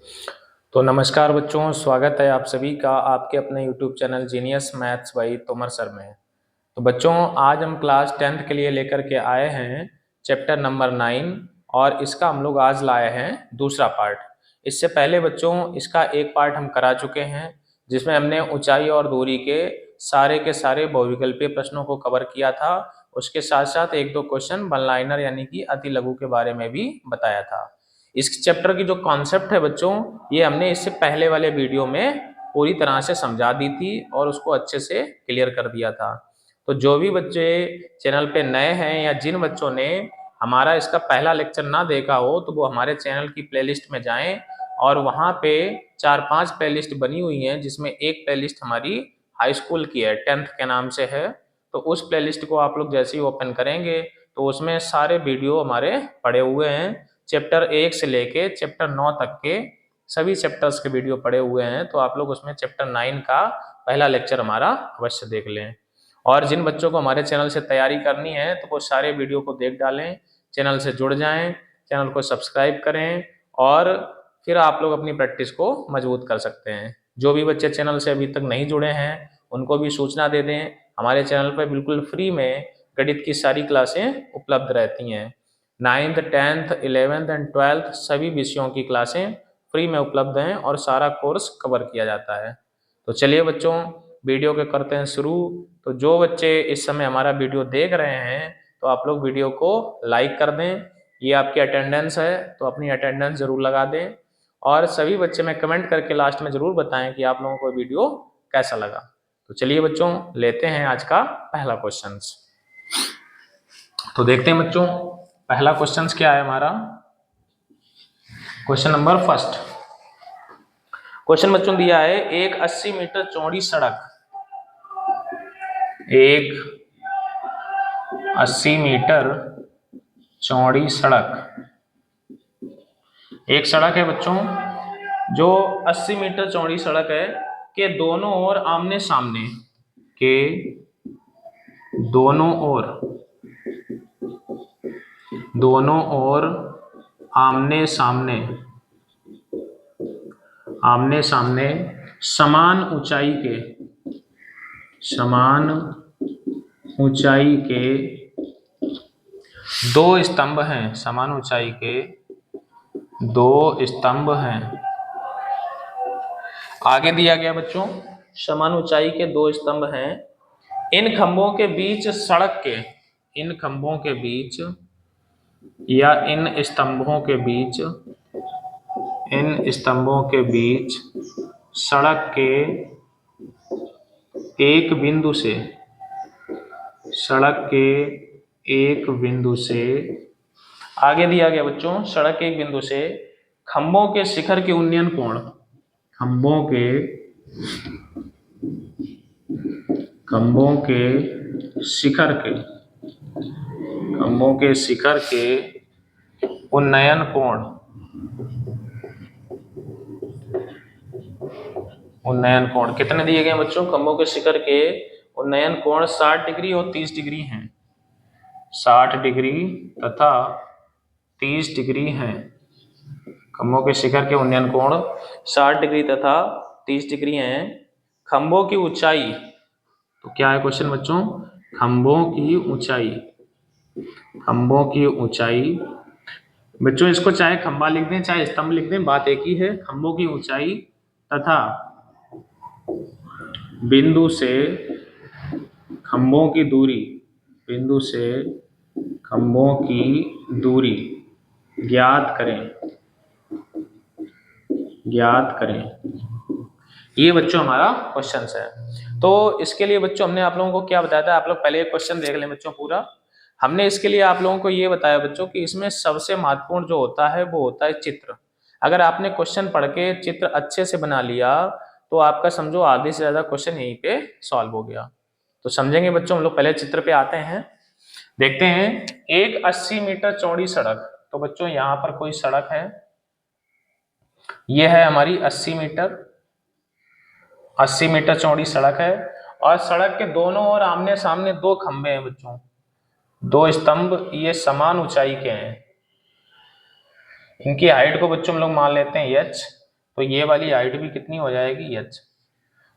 तो नमस्कार बच्चों, स्वागत है आप सभी का आपके अपने YouTube channel genius maths by Tomar sir में। तो बच्चों, आज हम क्लास 10th के लिए लेकर के आए हैं चैप्टर नंबर 9 और इसका हम लोग आज लाए हैं दूसरा पार्ट। इससे पहले बच्चों इसका एक पार्ट हम करा चुके हैं जिसमें हमने ऊंचाई और दूरी के सारे बहुविकल्पीय प्रश्नों को कवर किया था। उसके साथ साथ एक दो क्वेश्चन वन लाइनर यानी कि अति लघु के बारे में भी बताया था। इस चैप्टर की जो कॉन्सेप्ट है बच्चों, ये हमने इससे पहले वाले वीडियो में पूरी तरह से समझा दी थी और उसको अच्छे से क्लियर कर दिया था। तो जो भी बच्चे चैनल पे नए हैं या जिन बच्चों ने हमारा इसका पहला लेक्चर ना देखा हो तो वो हमारे चैनल की प्लेलिस्ट में जाएं और वहाँ पे 4-5 प्लेलिस्ट बनी हुई हैं, जिसमें एक प्लेलिस्ट हमारी हाई स्कूल की है, 10th के नाम से है। तो उस प्लेलिस्ट को आप लोग जैसे ही ओपन करेंगे तो उसमें सारे वीडियो हमारे पड़े हुए हैं। चैप्टर 1 से लेके चैप्टर 9 तक के सभी चैप्टर्स के वीडियो पड़े हुए हैं। तो आप लोग उसमें चैप्टर 9 का पहला लेक्चर हमारा अवश्य देख लें। और जिन बच्चों को हमारे चैनल से तैयारी करनी है तो वो सारे वीडियो को देख डालें, चैनल से जुड़ जाएं, चैनल को सब्सक्राइब करें और फिर आप लोग अपनी प्रैक्टिस को मजबूत कर सकते हैं। जो भी बच्चे चैनल से अभी तक नहीं जुड़े हैं उनको भी सूचना दे दें, हमारे चैनल पर बिल्कुल फ्री में गणित की सारी क्लासें उपलब्ध रहती हैं। 9th, 10th, 11th and 12th सभी विषयों की क्लासें फ्री में उपलब्ध हैं और सारा कोर्स कवर किया जाता है। तो चलिए बच्चों, वीडियो के करते हैं शुरू। तो जो बच्चे इस समय हमारा वीडियो देख रहे हैं तो आप लोग वीडियो को लाइक कर दें। ये आपकी अटेंडेंस है तो अपनी अटेंडेंस जरूर लगा दें और सभी बच्चे में कमेंट करके लास्ट में जरूर बताएं कि आप लोगों को वीडियो कैसा लगा। तो चलिए बच्चों, लेते हैं आज का पहला क्वेश्चन। तो देखते हैं बच्चों पहला क्वेश्चन क्या है हमारा। Question number first. क्वेश्चन बच्चों दिया है, एक 80 मीटर चौड़ी सड़क, एक 80 मीटर चौड़ी सड़क, एक सड़क है बच्चों जो 80 मीटर चौड़ी सड़क है के दोनों ओर आमने सामने के दोनों ओर आमने सामने समान ऊंचाई के दो स्तंभ हैं, समान ऊंचाई के दो स्तंभ हैं। आगे दिया गया बच्चों, समान ऊंचाई के दो स्तंभ हैं। इन खंभों के बीच इन स्तंभों के बीच सड़क के एक बिंदु से आगे दिया गया बच्चों, सड़क के एक बिंदु से खंभों के शिखर के उन्नयन कोण, खंभों के शिखर के उन्नयन कोण कितने दिए गए बच्चों? खंभों के शिखर के उन्नयन कोण 60 डिग्री और 30 डिग्री हैं। 60 डिग्री तथा 30 डिग्री हैं। खंभों के शिखर के उन्नयन कोण 60 डिग्री तथा 30 डिग्री हैं। खंभों की ऊंचाई, तो क्या है क्वेश्चन बच्चों? खंभों की ऊंचाई बच्चों, इसको चाहे खंभा लिख दें चाहे स्तंभ लिख दें, बात एक ही है। खंभों की ऊंचाई तथा बिंदु से खंभों की दूरी ज्ञात करें। ये बच्चों हमारा क्वेश्चन है। तो इसके लिए बच्चों हमने आप लोगों को क्या बताया था, आप लोग पहले क्वेश्चन देख लें बच्चों पूरा। हमने इसके लिए आप लोगों को ये बताया बच्चों कि इसमें सबसे महत्वपूर्ण जो होता है वो होता है चित्र। अगर आपने क्वेश्चन पढ़ के चित्र अच्छे से बना लिया तो आपका समझो आधे से ज्यादा क्वेश्चन यहीं पे सॉल्व हो गया। तो समझेंगे बच्चों, हम लोग पहले चित्र पे आते हैं। देखते हैं, एक 80 मीटर चौड़ी सड़क। तो बच्चों यहाँ पर कोई सड़क है, यह है हमारी 80 मीटर चौड़ी सड़क है और सड़क के दोनों ओर आमने सामने दो खंभे हैं बच्चों, दो स्तंभ, ये समान ऊंचाई के हैं। इनकी हाइट को बच्चों हम लोग मान लेते हैं h तो ये वाली हाइट भी कितनी हो जाएगी, h।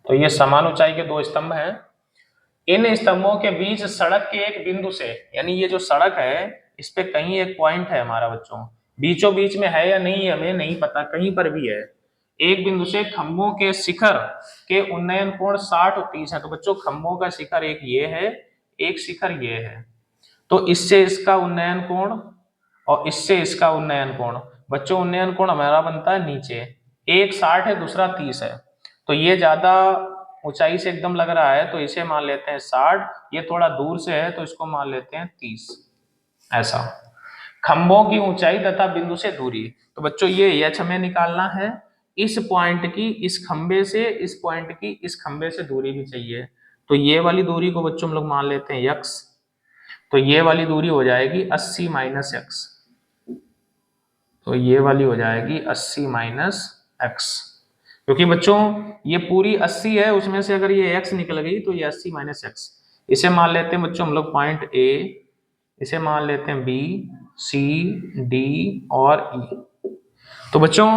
तो ये समान ऊंचाई के दो स्तंभ हैं। इन स्तंभों के बीच सड़क के एक बिंदु से, यानी ये जो सड़क है इस पे कहीं एक पॉइंट है हमारा बच्चों, बीचों बीच में है या नहीं हमें नहीं पता, कहीं पर भी है। एक बिंदु से खंभों के शिखर के उन्नयन कोण 60 और 30 है। तो बच्चों खंभों का शिखर एक ये है, एक शिखर ये है। तो इससे इसका उन्नयन कोण और इससे इसका उन्नयन कोण, बच्चों उन्नयन कोण हमारा बनता है नीचे, एक 60 है दूसरा 30 है। तो ये ज्यादा ऊंचाई से एकदम लग रहा है तो इसे मान लेते हैं 60, ये थोड़ा दूर से है तो इसको मान लेते हैं 30। ऐसा खंभों की ऊंचाई तथा बिंदु से दूरी। तो बच्चों ये एच हमें निकालना है, इस पॉइंट की इस खंबे से इस पॉइंट की इस खंबे से दूरी भी चाहिए। तो ये वाली दूरी को बच्चों हम लोग मान लेते हैं यक्स। तो ये वाली दूरी हो जाएगी 80 माइनस एक्स। तो ये वाली हो जाएगी 80 माइनस एक्स, क्योंकि बच्चों ये पूरी 80 है, उसमें से अगर ये x निकल गई तो ये 80 माइनस एक्स। इसे मान लेते हैं बच्चों हम लोग पॉइंट A, इसे मान लेते हैं B, C, D और E। तो बच्चों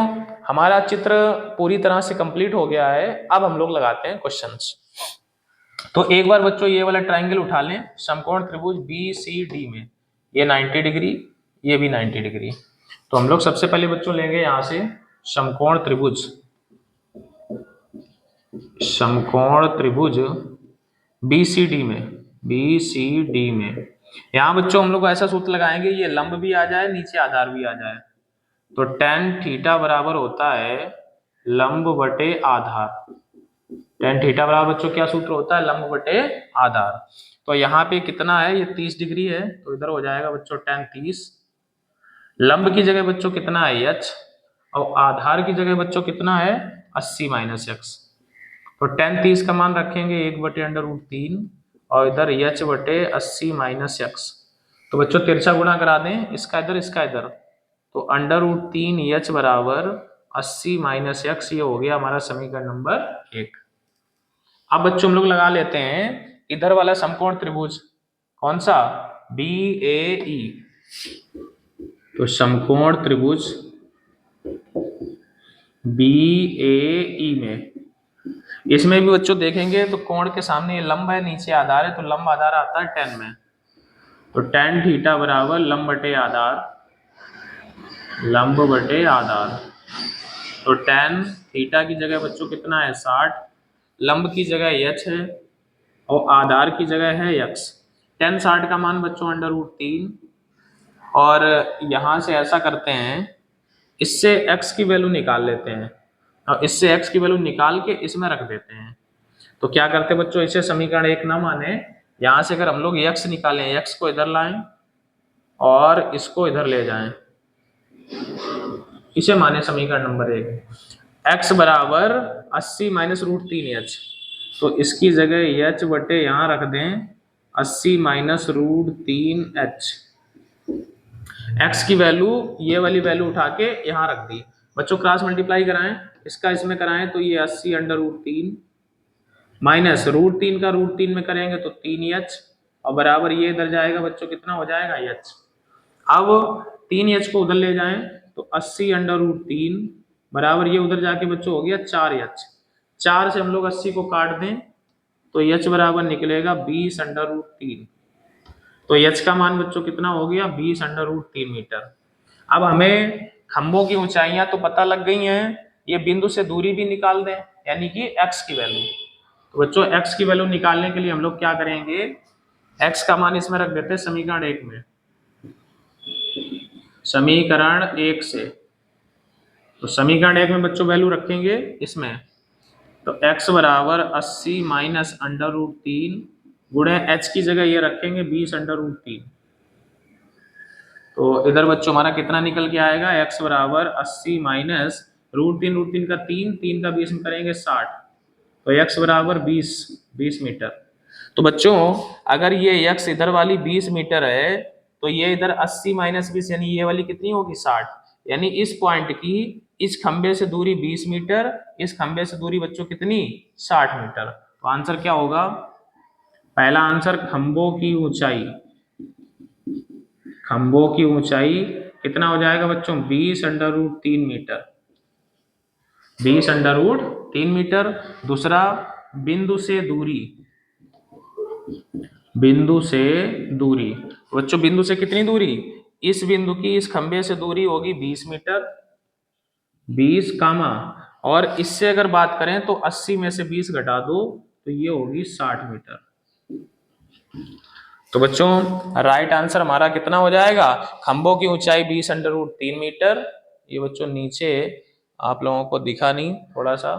हमारा चित्र पूरी तरह से कंप्लीट हो गया है। अब हम लोग लगाते हैं क्वेश्चंस। तो एक बार बच्चों ये वाला ट्राइंगल उठा लें, समकोण त्रिभुज BCD में, ये 90 डिग्री, ये भी 90 डिग्री। तो हम लोग सबसे पहले बच्चों लेंगे यहां से समकोण त्रिभुज, समकोण त्रिभुज BCD में, BCD में यहां बच्चों हम लोग ऐसा सूत्र लगाएंगे, ये लंब भी आ जाए नीचे आधार भी आ जाए। तो tan थीटा बराबर होता है लंब बटे आधार। tan थीटा बराबर बच्चों क्या सूत्र होता है, लंब बटे आधार। तो यहाँ पे कितना है, ये 30 डिग्री है, तो इधर हो जाएगा बच्चों tan 30। लंब की जगह बच्चों कितना है h, और आधार की जगह बच्चों कितना है 80 माइनस एक्स। तो tan 30 का मान रखेंगे 1/√3 और इधर h बटे 80 माइनस एक्स। तो बच्चों तिरछा गुणा करा दें, इसका इधर, तो √3 h बराबर 80 माइनस एक्स, ये हो गया हमारा समीकरण नंबर 1। अब बच्चों हम लोग लगा लेते हैं इधर वाला समकोण त्रिभुज, कौन सा, BAE। तो समकोण त्रिभुज BAE में, इसमें भी बच्चों देखेंगे तो कोण के सामने ये लंब है नीचे आधार है, तो लंब आधार आता है tan में। तो tan थीटा बराबर लंब बटे आधार, लंब बटे आधार। तो tan थीटा की जगह बच्चों कितना है 60, लंब की जगह h है और आधार की जगह है x। tan 60 का मान बच्चों √3, और यहां से ऐसा करते हैं, इससे x की वैल्यू निकाल लेते हैं और इससे x की वैल्यू निकाल के इसमें रख देते हैं। तो क्या करते हैं बच्चों, इसे समीकरण 1 ना माने, यहां से अगर हम लोग x निकालें, x को इधर लाएं और इसको इधर ले जाएं, इसे माने समीकरण नंबर 1। x बराबर 80 माइनस √3h, तो इसकी जगह h बटे यहां रख दें 80 माइनस √3h। x की वैल्यू, ये वाली वैल्यू उठा के यहां रख दी। बच्चों क्रॉस मल्टीप्लाई कराएं, इसका इसमें कराएं तो ये 80/√3 माइनस √3 का √3 में करेंगे तो 3h, और बराबर ये इधर जाएगा बच्चों कितना हो जाएगा h। अब 3h को उधर ले जाएं तो 80/√3 बराबर ये उधर जाके बच्चों हो गया 4h। 4 से हम लोग 80 को काट दें तो h बराबर निकलेगा 20/√3। तो h का मान बच्चों कितना हो गया 20/√3 मीटर। अब हमें खंभों की ऊंचाइयां तो पता लग गई हैं, ये बिंदु से दूरी भी निकाल दें, यानी कि x की वैल्यू। तो बच्चों x की वैल्यू निकालने के लिए हम लोग क्या करेंगे, x का मान इसमें रख देते हैं समीकरण 1 में, समीकरण 1 से। तो समीकरण 1 में बच्चों वैल्यू रखेंगे इसमें, तो x बराबर 80 माइनस √3 गुणे h की जगह ये रखेंगे 20/√3। तो इधर बच्चों हमारा कितना निकल के आएगा, x बराबर 80 माइनस √3 का 3 का 20 में करेंगे 60, तो x बराबर 20 मीटर। तो बच्चों अगर ये x इधर वाली 20 मीटर है तो ये इधर 80 माइनस 20 यानी ये वाली कितनी होगी 60, यानी इस पॉइंट की इस खंबे से दूरी 20 मीटर, इस खंबे से दूरी बच्चों कितनी 60 मीटर। तो आंसर क्या होगा, पहला आंसर खंभों की ऊंचाई, खंभों की ऊंचाई कितना हो जाएगा बच्चों 20/√3 मीटर। 20√3 मीटर। दूसरा, बिंदु से दूरी, बिंदु से दूरी, बच्चों बिंदु से कितनी दूरी, इस बिंदु की इस खंबे से दूरी होगी 20 मीटर, 20 कामा, और इससे अगर बात करें तो 80 में से 20 घटा दो तो ये होगी 60 मीटर। तो बच्चों राइट आंसर हमारा कितना हो जाएगा, खंभों की ऊंचाई 20√3 मीटर। ये बच्चों नीचे आप लोगों को दिखा नहीं थोड़ा सा,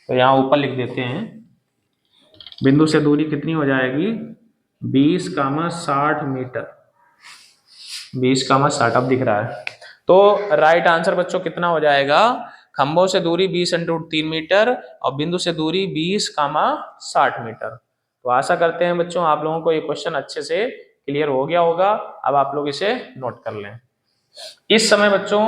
तो यहाँ ऊपर लिख देते हैं, बिंदु से दूरी कितनी हो जाएगी 20, 60 मीटर, 20, 60 अब दिख रहा है। तो राइट आंसर बच्चों कितना हो जाएगा, खंभों से दूरी 20√3 मीटर और बिंदु से दूरी 20, 60 मीटर। तो आशा करते हैं बच्चों आप लोगों को ये क्वेश्चन अच्छे से क्लियर हो गया होगा। अब आप लोग इसे नोट कर लें। इस समय बच्चों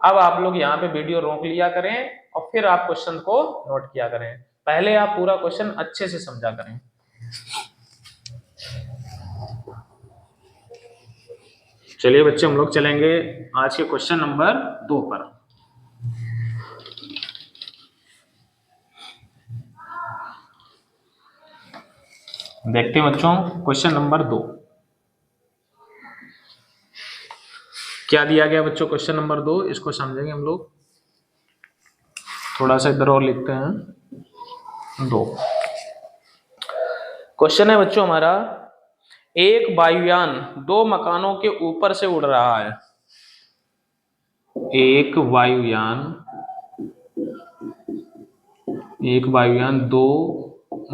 अब आप लोग यहाँ पे वीडियो रोक लिया करें और फिर आप क्वेश्चन को नोट किया करें। पहले आप पूरा क्वेश्चन अच्छे से समझा करें। चलिए बच्चे हम लोग चलेंगे आज के क्वेश्चन नंबर 2 पर। देखते हैं बच्चों क्वेश्चन नंबर 2 क्या दिया गया। बच्चों क्वेश्चन नंबर 2 इसको समझेंगे हम लोग। थोड़ा सा इधर और लिखते हैं 2। क्वेश्चन है बच्चों हमारा, एक वायुयान 2 मकानों के ऊपर से उड़ रहा है। एक वायुयान 2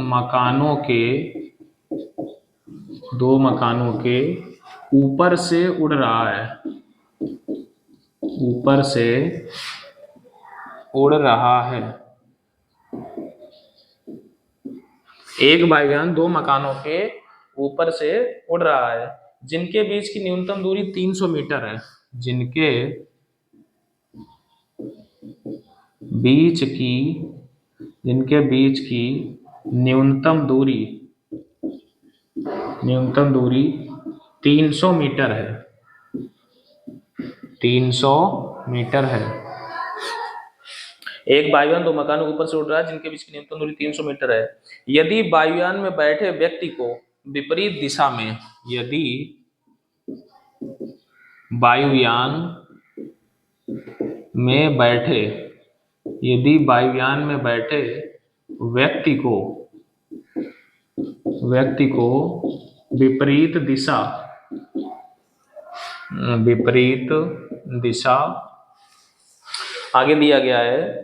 मकानों के ऊपर से उड़ रहा है, ऊपर से उड़ रहा है। एक वायुयान 2 मकानों के ऊपर से उड़ रहा है जिनके बीच की न्यूनतम दूरी 300 मीटर है। जिनके बीच की न्यूनतम दूरी 300 मीटर है, 300 मीटर है। एक वायुयान 2 मकानों के ऊपर से उड़ रहा है जिनके बीच की न्यूनतम दूरी 300 मीटर है। यदि वायुयान में बैठे व्यक्ति को विपरीत दिशा में, यदि वायुयान में बैठे व्यक्ति को विपरीत दिशा आगे दिया गया है,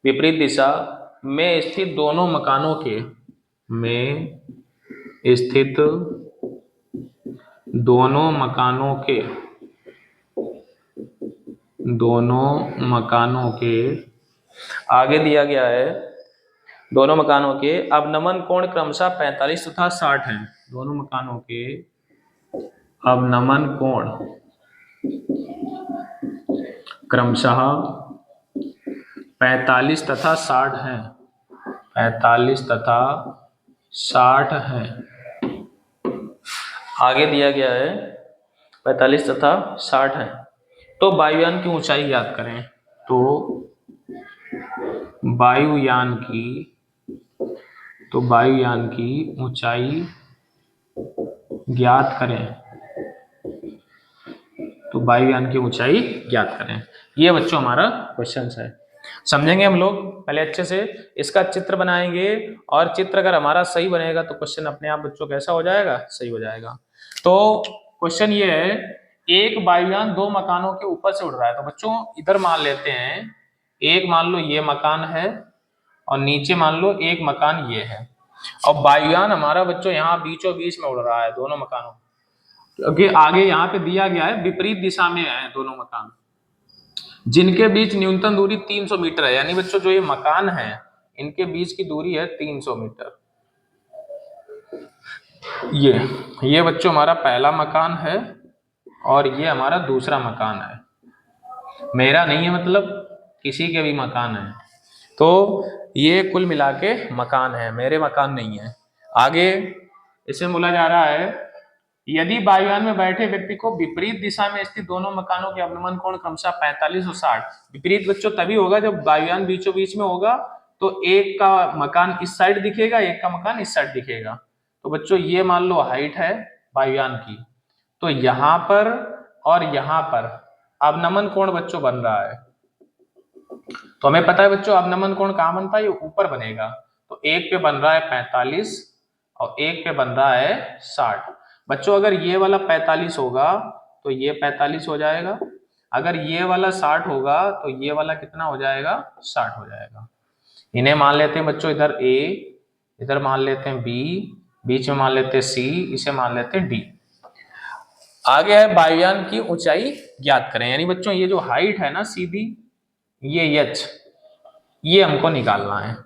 विपरीत दिशा में स्थित दोनों मकानों के आगे दिया गया है, दोनों मकानों के अवनमन कोण क्रमशः 45 तथा 60 हैं। दोनों मकानों के अवनमन कोण क्रमशः 45 तथा 60 हैं, 45 तथा 60 हैं। आगे दिया गया है 45 तथा 60 हैं। तो वायुयान की ऊंचाई ज्ञात करें। तो वायुयान की ऊंचाई ज्ञात करें। तो वायुयान की ऊंचाई ज्ञात करें। ये बच्चों हमारा क्वेश्चन है। समझेंगे हम लोग पहले अच्छे से, इसका चित्र बनाएंगे और चित्र अगर हमारा सही बनेगा तो क्वेश्चन अपने आप बच्चों कैसा हो जाएगा, सही हो जाएगा। तो क्वेश्चन ये है, एक वायुयान 2 मकानों के ऊपर से उड़ रहा है। तो बच्चों इधर मान लेते हैं, एक मान लो ये मकान है और नीचे मान लो एक मकान ये है, और वायुयान हमारा बच्चों यहाँ बीचों बीच में उड़ रहा है दोनों मकानों, क्योंकि आगे यहाँ पे दिया गया है विपरीत दिशा में है दोनों मकान, जिनके बीच न्यूनतम दूरी 300 मीटर है। यानी बच्चों जो ये मकान है इनके बीच की दूरी है 300 मीटर। ये बच्चों हमारा पहला मकान है और ये हमारा दूसरा मकान है। मेरा नहीं है, मतलब किसी के भी मकान है। तो ये कुल मिला के मकान है, मेरे मकान नहीं है। आगे इसे बोला जा रहा है यदि वायुयान में बैठे व्यक्ति को विपरीत दिशा में स्थित दोनों मकानों के अवनमन कोण क्रमशः 45 और 60। विपरीत बच्चों तभी होगा जब वायुयान बीचों बीच में होगा, तो एक का मकान इस साइड दिखेगा, एक का मकान इस साइड दिखेगा। तो बच्चों ये मान लो हाइट है वायुयान की, तो यहां पर और यहां पर अवनमन कोण बच्चों बन रहा है। तो हमें पता है बच्चों अवनमन कोण कहां बनता है, ये ऊपर बनेगा। तो एक पे बन रहा है 45 और एक पे बन रहा है 60। बच्चों अगर ये वाला 45 होगा तो ये 45 हो जाएगा, अगर ये वाला 60 होगा तो ये वाला कितना हो जाएगा, 60 हो जाएगा। इन्हें मान लेते हैं बच्चों, इधर ए, इधर मान लेते हैं बी, बीच में मान लेते हैं सी, इसे मान लेते हैं डी। आगे है वायुयान की ऊंचाई ज्ञात करें, यानी बच्चों ये जो हाइट है ना सीधी, ये एच, ये हमको निकालना है।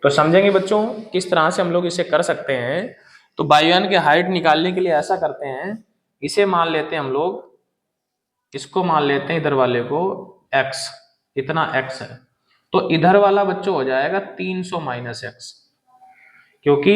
तो समझेंगे बच्चों किस तरह से हम लोग इसे कर सकते हैं। तो वायुयान की हाइट निकालने के लिए ऐसा करते हैं, इसे मान लेते हैं हम लोग, इसको मान लेते हैं इधर वाले को x, इतना x है, तो इधर वाला बच्चों हो जाएगा 300 माइनस x, क्योंकि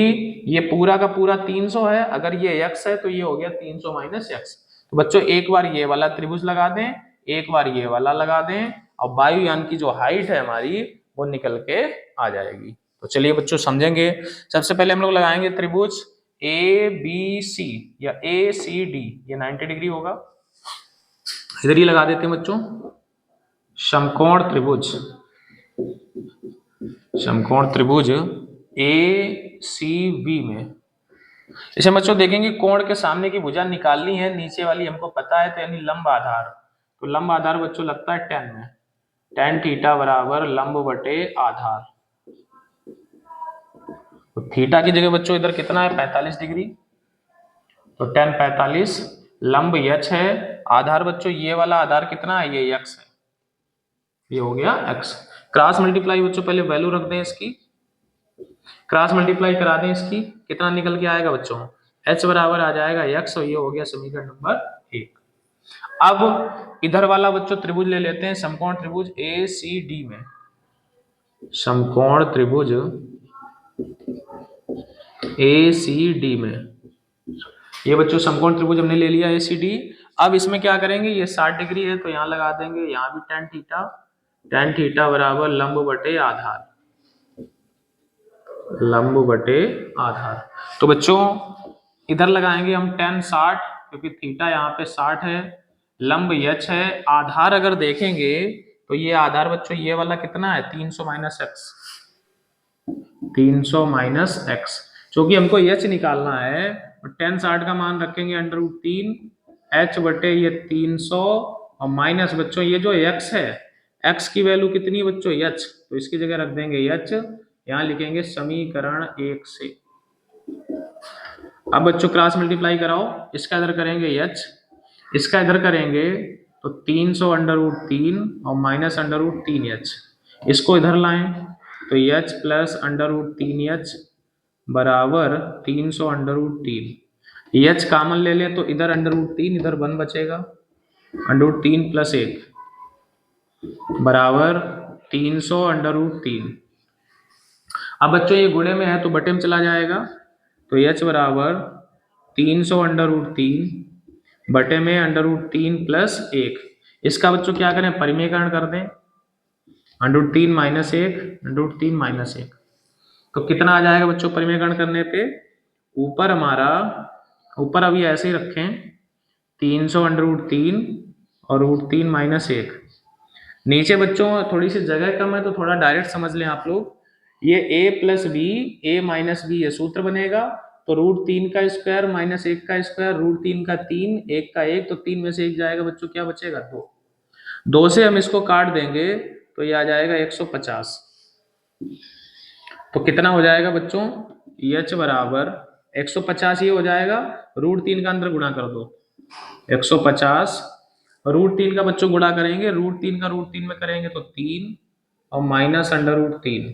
ये पूरा का पूरा 300 है, अगर ये x है तो ये हो गया 300 माइनस x। तो बच्चों एक बार ये वाला त्रिभुज लगा दें, एक बार ये वाला लगा दें, और वायुयान की जो हाइट है हमारी वो निकल के आ जाएगी। तो चलिए बच्चों समझेंगे। सबसे पहले हम लोग लगाएंगे त्रिभुज ए बी सी या ए सी डी, ये 90 डिग्री होगा। इधर ही लगा देते हैं बच्चों समकोण त्रिभुज, समकोण त्रिभुज ए सी बी में। इसे बच्चों देखेंगे कोण के सामने की भुजा निकालनी है, नीचे वाली हमको पता है, तो यानी लंब आधार। तो लंब आधार बच्चों लगता है tan में, tan थीटा बराबर लंब बटे आधार। तो थीटा की जगह बच्चों इधर कितना है 45 डिग्री, तो tan 45, लंब h है, आधार बच्चों ये वाला आधार कितना है, ये x है, ये हो गया x। क्रॉस मल्टीप्लाई बच्चों पहले वैल्यू रख दें इसकी, क्रॉस मल्टीप्लाई करा दें इसकी, कितना निकल के आएगा बच्चों, h बराबर आ जाएगा x, और ये हो गया समीकरण नंबर 1। अब इधर वाला बच्चों त्रिभुज ले लेते हैं, समकोण त्रिभुज ए सी डी में, समकोण त्रिभुज ए सी डी में, ये बच्चों समकोण त्रिभुज हमने ले लिया ए सी डी। अब इसमें क्या करेंगे, ये 60 डिग्री है तो यहां लगा देंगे, यहां भी tan थीटा, tan थीटा बराबर लंब बटे आधार, लंब बटे आधार। तो बच्चों इधर लगाएंगे हम tan 60, क्योंकि थीटा यहाँ पे 60 है, लंब h है, आधार अगर देखेंगे तो ये आधार बच्चों ये वाला कितना है 300 माइनस एक्स, 300 माइनस एक्स, क्योंकि हमको h निकालना है। tan 60 का मान रखेंगे √3 h बटे ये 300, और माइनस बच्चों ये जो x है, x की वैल्यू कितनी है बच्चों h, तो इसकी जगह रख देंगे h, यहाँ लिखेंगे समीकरण 1 से। अब बच्चों क्रॉस मल्टीप्लाई कराओ, इसका इधर करेंगे h, इसका इधर करेंगे तो 300 √3 और माइनस √3h, इसको इधर लाएं तो h प्लस √3h बराबर 300 √3, h कॉमन ले लें तो इधर √3, इधर 1 बचेगा, √3 प्लस 1 बराबर 300 √3। अब बच्चों ये गुणे में है तो बटे में चला जाएगा, तो h बराबर 300 √3 बटे में √3 प्लस 1। इसका बच्चों क्या करें, परिमेयकरण कर दें, √3 माइनस 1, √3 माइनस 1, तो कितना आ जाएगा बच्चों परिमेयकरण करने पे, ऊपर हमारा, ऊपर अभी ऐसे ही रखें 300 √3 और √3 माइनस 1, नीचे बच्चों थोड़ी सी जगह कम है तो थोड़ा डायरेक्ट समझ लें आप लोग, ये a plus B, A minus B, ये सूत्र बनेगा, तो √3 का स्क्वायर माइनस 1 का स्क्वायर, √3 का 3, 1 का 1, तो 3 में से 1 जाएगा बच्चों, क्या बचेगा 2, 2 से हम इसको काट देंगे तो ये आ जाएगा 150। तो कितना हो जाएगा बच्चों, h बराबर 150 ये हो जाएगा, √3 का अंदर गुणा कर दो 150, √3 का बच्चों गुणा करेंगे, √3 का √3 में करेंगे तो 3 और माइनस √3,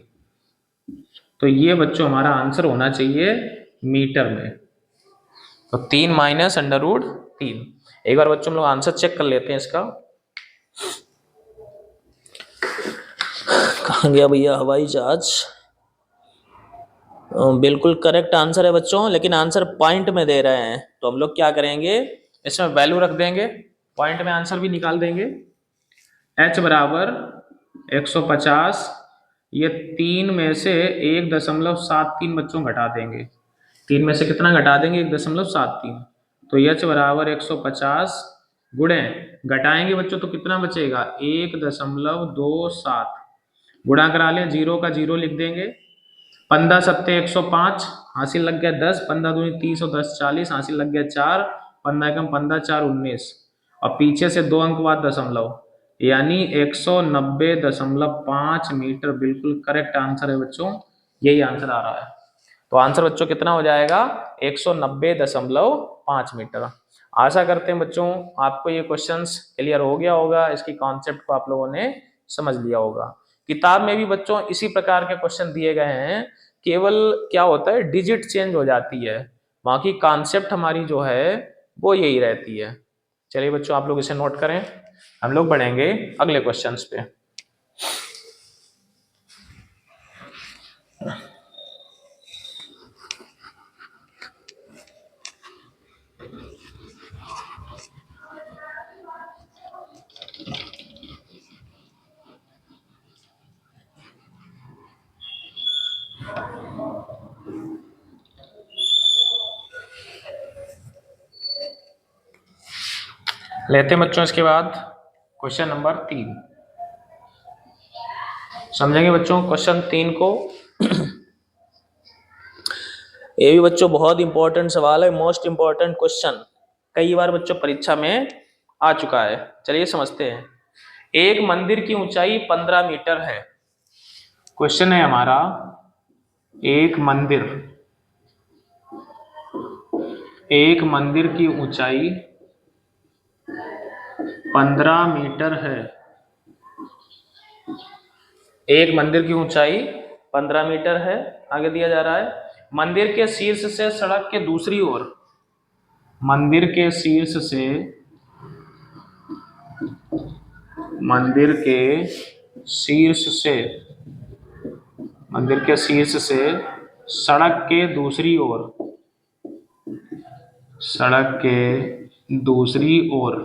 तो ये बच्चों हमारा आंसर होना चाहिए मीटर में, तो 3 माइनस √3। एक बार बच्चों हम लोग आंसर चेक कर लेते हैं इसका, कहाँ गया भैया हवाई जहाज, बिल्कुल करेक्ट आंसर है बच्चों, लेकिन आंसर पॉइंट में दे रहे हैं, तो हम लोग क्या करेंगे, इसमें वैल्यू रख देंगे, पॉइंट में आंसर भी निकाल देंगे। h बराबर 150, ये 3 में से 1.73 बच्चों घटा देंगे। 3 में से कितना घटा देंगे? 1.73। तो h बराबर 150 गुणे, घटाएंगे बच्चों तो कितना बचेगा? 1.27। गुणा करा लें, जीरो का जीरो लिख देंगे। 15 सत्ते 105, हासिल लग गया 10, 15 दूनी 30 और 10 40, हासिल लग गया 4, 15 एकम 15 4 19, और पीछे से 2 अंक बाद दशमलव, यानी 190.5 मीटर बिल्कुल करेक्ट आंसर है बच्चों। यही आंसर आ रहा है। तो आंसर बच्चों कितना हो जाएगा? 190.5 मीटर। आशा करते हैं बच्चों आपको ये क्वेश्चंस क्लियर हो गया होगा, इसकी कॉन्सेप्ट को आप लोगों ने समझ लिया होगा। किताब में भी बच्चों इसी प्रकार के क्वेश्चन दिए गए हैं, केवल क्या होता है, डिजिट चेंज हो जाती है, बाकी कॉन्सेप्ट हमारी जो है वो यही रहती है। चलिए बच्चों आप लोग इसे नोट करें, हम लोग बढ़ेंगे अगले क्वेश्चंस पे। लेते हैं बच्चों इसके बाद क्वेश्चन नंबर 3। समझेंगे बच्चों क्वेश्चन 3 को। ये भी बच्चों बहुत इंपॉर्टेंट सवाल है, मोस्ट इंपॉर्टेंट क्वेश्चन, कई बार बच्चों परीक्षा में आ चुका है। चलिए समझते हैं। एक मंदिर की ऊंचाई 15 मीटर है। क्वेश्चन है हमारा, एक मंदिर की ऊंचाई 15 मीटर है। एक मंदिर की ऊंचाई 15 मीटर है। आगे दिया जा रहा है, मंदिर के शीर्ष से सड़क के दूसरी ओर, मंदिर के शीर्ष से, मंदिर के शीर्ष से, मंदिर के शीर्ष से सड़क के दूसरी ओर, सड़क के दूसरी ओर,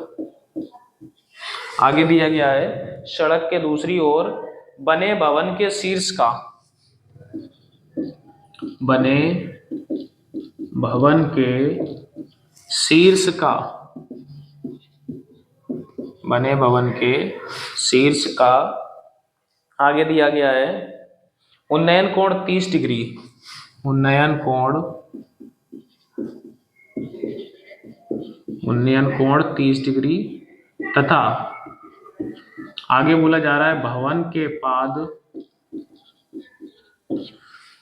आगे दिया गया है, सड़क के दूसरी ओर बने भवन के शीर्ष का, बने भवन के शीर्ष का, बने भवन के शीर्ष का, आगे दिया गया है, उन्नयन कोण 30 डिग्री, उन्नयन कोण, उन्नयन कोण 30 डिग्री, तथा आगे बोला जा रहा है भवन के पाद,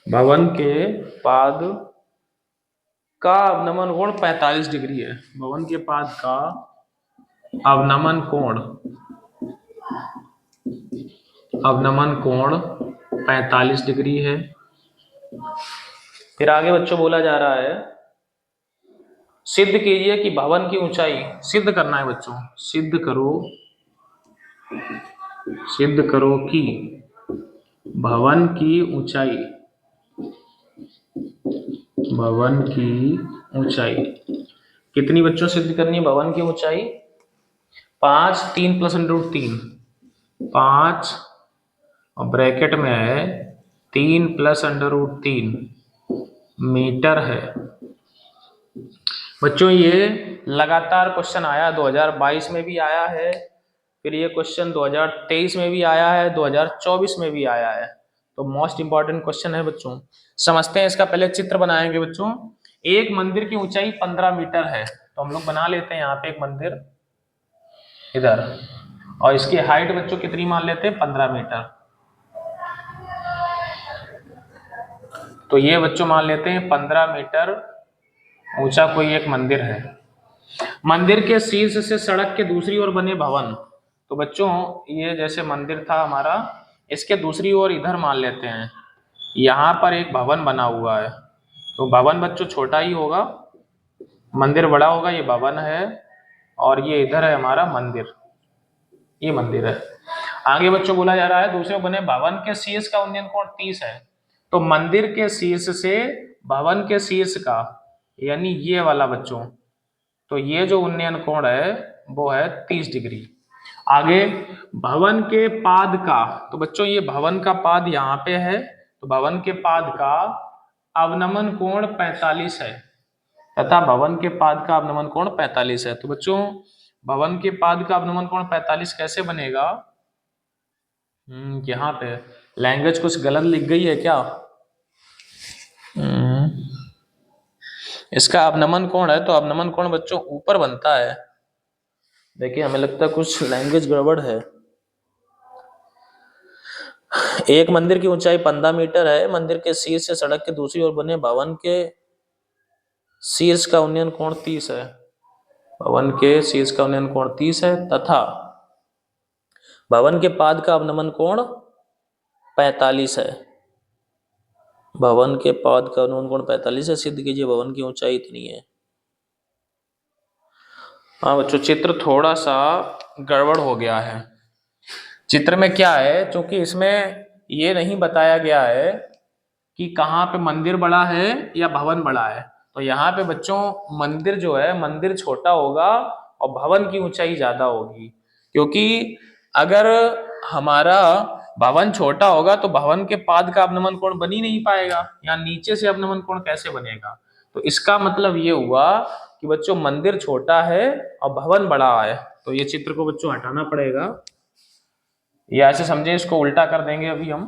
भवन के पाद का अवनमन कोण 45 डिग्री है। भवन के पाद का अवनमन कोण, अवनमन कोण 45 डिग्री है। फिर आगे बच्चों बोला जा रहा है, सिद्ध कीजिए कि भवन की ऊंचाई, सिद्ध करना है बच्चों, सिद्ध करो, सिद्ध करो कि भवन की ऊंचाई, भवन की ऊंचाई कितनी बच्चों सिद्ध करनी है? भवन की ऊंचाई 5, 3 प्लस अंडर 3, 5 और ब्रैकेट में है 3 प्लस अंडर 3 मीटर है। बच्चों ये लगातार क्वेश्चन आया, 2022 में भी आया है, फिर ये क्वेश्चन 2023 में भी आया है, 2024 में भी आया है। तो मोस्ट इंपॉर्टेंट क्वेश्चन है बच्चों। समझते हैं इसका, पहले चित्र बनाएंगे बच्चों। एक मंदिर की ऊंचाई 15 मीटर है, तो हम लोग बना लेते हैं यहाँ पे एक मंदिर इधर, और इसकी हाइट बच्चों कितनी मान लेते हैं? 15 मीटर। तो ये बच्चों मान लेते हैं 15 मीटर ऊंचा कोई एक मंदिर है। मंदिर के शीर्ष से सड़क के दूसरी ओर बने भवन, तो बच्चों ये जैसे मंदिर था हमारा, इसके दूसरी ओर इधर मान लेते हैं, यहाँ पर एक भवन बना हुआ है, तो भवन बच्चों छोटा ही होगा, मंदिर बड़ा होगा, ये भवन है, और ये इधर है हमारा मंदिर, ये मंदिर है। आगे बच्चों बोला जा रहा है, दूसरे बने भवन के शीर्ष का उन्नयन कोण 30 है। तो मंदिर के शीर्ष से भवन के शीर्ष का यानी ये वाला बच्चों, तो ये जो उन्नयन कोण है वो है 30 डिग्री। आगे भवन के पाद का, तो बच्चों ये भवन का पाद यहाँ पे है, तो भवन के पाद का अवनमन कोण 45 है तथा भवन के पाद का अवनमन कोण 45 है। तो बच्चों भवन के पाद का अवनमन कोण 45 कैसे बनेगा? यहाँ पे लैंग्वेज कुछ गलत लिख गई है क्या? इसका अवनमन कोण है तो अवनमन कोण बच्चों ऊपर बनता है। देखिए हमें लगता है कुछ लैंग्वेज गड़बड़ है। एक मंदिर की ऊंचाई 15 मीटर है। मंदिर के शीर्ष से सड़क के दूसरी ओर बने भवन के शीर्ष का उन्नयन कोण 30 है। भवन के शीर्ष का उन्नयन कोण 30 है तथा भवन के पाद का अवनमन कोण 45 है। भवन के पाद का अवनमन कोण 45 है। सिद्ध कीजिए भवन की ऊंचाई इतनी है। हाँ बच्चों चित्र थोड़ा सा गड़बड़ हो गया है। चित्र में क्या है, क्योंकि इसमें ये नहीं बताया गया है कि कहाँ पे मंदिर बड़ा है या भवन बड़ा है। तो यहाँ पे बच्चों मंदिर जो है, मंदिर छोटा होगा और भवन की ऊंचाई ज्यादा होगी, क्योंकि अगर हमारा भवन छोटा होगा तो भवन के पाद का अवनमन कोण बन ही नहीं पाएगा, या नीचे से अवनमन कोण कैसे बनेगा। तो इसका मतलब ये हुआ कि बच्चों मंदिर छोटा है और भवन बड़ा है। तो ये चित्र को बच्चों हटाना पड़ेगा, या ऐसे समझे इसको उल्टा कर देंगे अभी हम।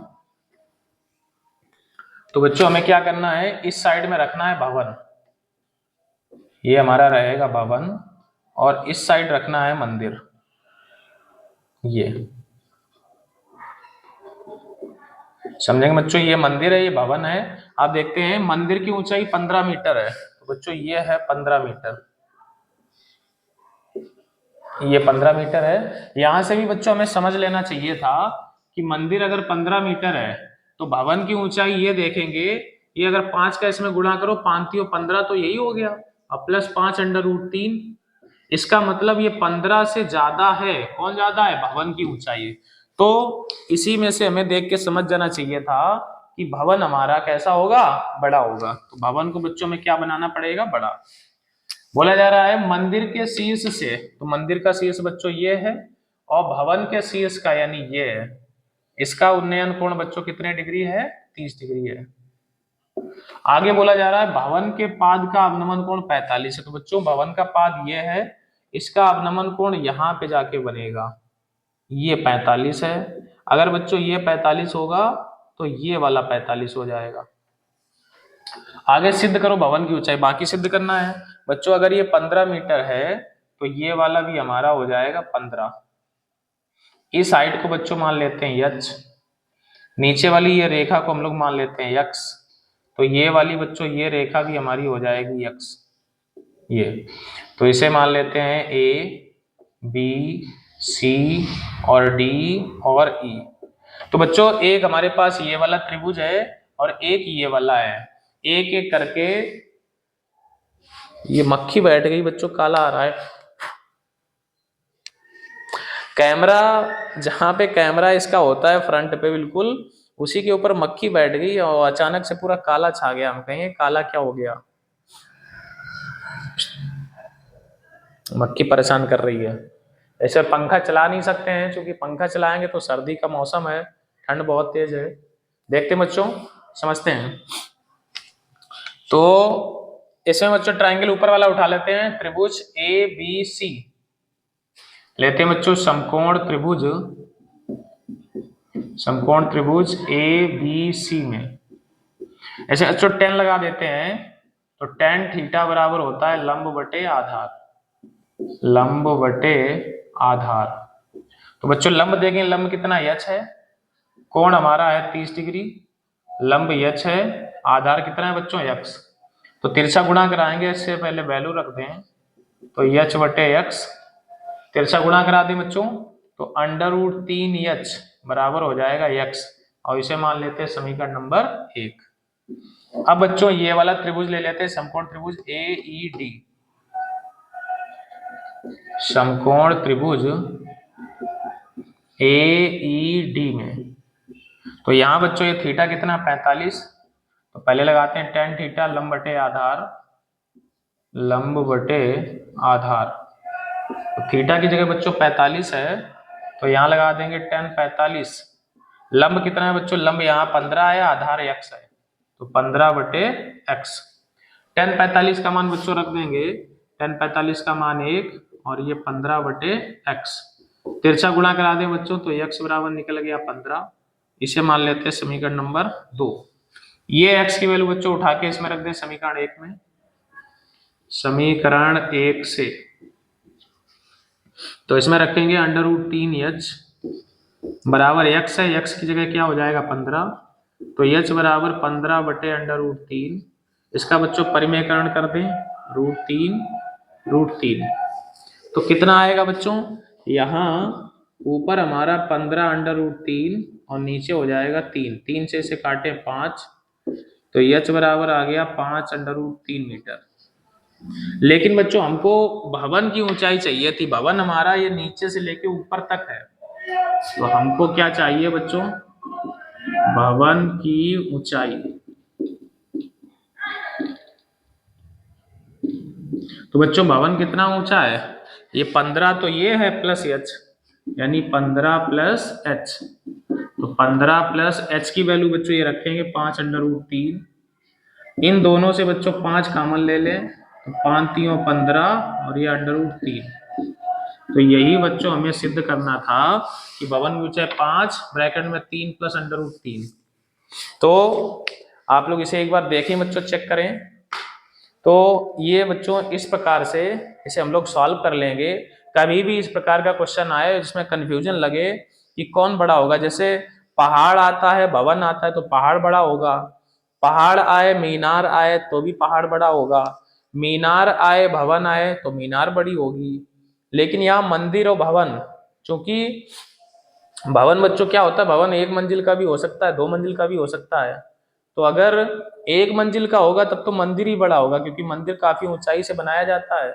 तो बच्चों हमें क्या करना है, इस साइड में रखना है भवन, ये हमारा रहेगा भवन, और इस साइड रखना है मंदिर। ये समझेंगे बच्चों, ये मंदिर है, ये भवन है। आप देखते हैं मंदिर की ऊंचाई 15 मीटर है, तो बच्चों ये है 15 मीटर, ये 15 मीटर है। यहां से भी बच्चों हमें समझ लेना चाहिए था कि मंदिर अगर 15 मीटर है तो भवन की ऊंचाई ये देखेंगे, ये अगर 5 का इसमें गुणा करो, 5 और 15 तो यही हो गया, अब प्लस 5/√3। इसका मतलब ये 15 से ज्यादा है। कौन ज्यादा है? भवन की ऊंचाई। तो इसी में से हमें देख के समझ जाना चाहिए था कि भवन हमारा कैसा होगा? बड़ा होगा। तो भवन को बच्चों में क्या बनाना पड़ेगा? बड़ा। बोला जा रहा है मंदिर के शीर्ष से, तो मंदिर का शीर्ष बच्चों ये है, और भवन के शीर्ष का यानी ये है, इसका उन्नयन कोण बच्चों कितने डिग्री है? 30 डिग्री है। आगे बोला जा रहा है भवन के पाद का अवनमन कोण 45 है। तो बच्चों भवन का पाद ये है, इसका अवनमन कोण यहाँ पे जाके बनेगा, ये 45 है। अगर बच्चों ये 45 होगा तो ये वाला 45 हो जाएगा। आगे सिद्ध करो भवन की ऊंचाई, बाकी सिद्ध करना है बच्चों। अगर ये 15 मीटर है तो ये वाला भी हमारा हो जाएगा 15। इस हाइट को बच्चों मान लेते हैं यच, नीचे वाली ये रेखा को हम लोग मान लेते हैं यक्स, तो ये वाली बच्चों ये रेखा भी हमारी हो जाएगी यक्स। ये तो इसे मान लेते हैं ए, बी, सी और डी और ई। तो बच्चों एक हमारे पास ये वाला त्रिभुज है और एक ये वाला है। एक एक करके, ये मक्खी बैठ गई बच्चों, काला आ रहा है कैमरा। जहां पे कैमरा इसका होता है फ्रंट पे बिल्कुल, उसी के ऊपर मक्खी बैठ गई और अचानक से पूरा काला छा गया। हम कहेंगे काला क्या हो गया? मक्खी परेशान कर रही है। ऐसे पंखा चला नहीं सकते हैं, क्योंकि पंखा चलाएंगे तो सर्दी का मौसम है, ठंड बहुत तेज है। देखते हैं बच्चों, समझते हैं। तो इसमें बच्चों ट्रायंगल ऊपर वाला उठा लेते हैं, त्रिभुज ए बी सी लेते हैं बच्चों। समकोण त्रिभुज, समकोण त्रिभुज ए बी सी में ऐसे बच्चों tan लगा देते हैं, तो tan थीटा बराबर होता है लंब बटे आधार, लंब बटे आधार। तो बच्चों लंब देखें, लंब कितना यच है, कोण हमारा है 30 डिग्री, लंब यच है, आधार कितना है बच्चों यक्स। तो तिरछा गुणा कराएंगे, इससे पहले वैल्यू रख दें, तो यच बटे यक्स, तिरछा गुणा करा दें बच्चों, तो √3 यच बराबर हो जाएगा यक्स, और इसे मान लेते हैं समीकरण नंबर 1। अब बच्चों ये वाला त्रिभुज ले लेते हैं, समकोण त्रिभुज ए ई डी, समकोण त्रिभुज ए ई डी में। तो यहां बच्चों ये थीटा कितना 45, तो पहले लगाते हैं टेन थीटा लंब बटे आधार, लंब बटे आधार। तो थीटा की जगह बच्चों 45 है, तो यहाँ लगा देंगे टेन 45। लंब कितना है बच्चों? लंब यहाँ 15 है, आधार x है, तो 15 बटे x। टेन 45 का मान बच्चों रख देंगे, टेन 45 का मान 1 और ये 15 बटे x। तिरछा गुणा करा दें बच्चों तो x बराबर निकल गया 15। इसे मान लेते हैं समीकरण नंबर 2। ये x की वैल्यू बच्चों उठा के इसमें रख दें समीकरण 1 में। समीकरण 1 से तो इसमें रखेंगे √3h बराबर x है, x की जगह क्या हो जाएगा 15, तो h बराबर 15 बटे √3। इसका बच्चों परिमेयकरण कर दें √3 तो कितना आएगा बच्चों? यहाँ ऊपर हमारा 15 √3 और नीचे हो जाएगा 3, 3 से इसे काटे 5, तो h बराबर आ गया 5 √3 मीटर। लेकिन बच्चों हमको भवन की ऊंचाई चाहिए थी, भवन हमारा ये नीचे से लेके ऊपर तक है, तो हमको क्या चाहिए बच्चों? भवन की ऊंचाई। तो बच्चों भवन कितना ऊंचा है? ये 15 तो ये है प्लस h, यानी 15 प्लस h। तो 15 प्लस h की वैल्यू बच्चों ये रखेंगे 5 √3। इन दोनों से बच्चों 5 कॉमन ले लें, तो 5 3 15 और ये √3। तो यही बच्चों हमें सिद्ध करना था कि भवन की ऊंचाई 5 ब्रैकेट में 3 प्लस √3। तो आप लोग इसे एक बार देखें बच्चों, चेक करें। तो ये बच्चों इस प्रकार से इसे हम लोग सॉल्व कर लेंगे। कभी भी इस प्रकार का क्वेश्चन आए जिसमें कंफ्यूजन लगे कि कौन बड़ा होगा, जैसे पहाड़ आता है, भवन आता है, तो पहाड़ बड़ा होगा। पहाड़ आए, मीनार आए तो भी पहाड़ बड़ा होगा। मीनार आए, भवन आए तो मीनार बड़ी होगी। लेकिन यहाँ मंदिर और भवन, चूंकि भवन बच्चों क्या होता है, भवन 1 मंजिल का भी हो सकता है, 2 मंजिल का भी हो सकता है। तो अगर 1 मंजिल का होगा तब तो मंदिर ही बड़ा होगा, क्योंकि मंदिर काफी ऊंचाई से बनाया जाता है।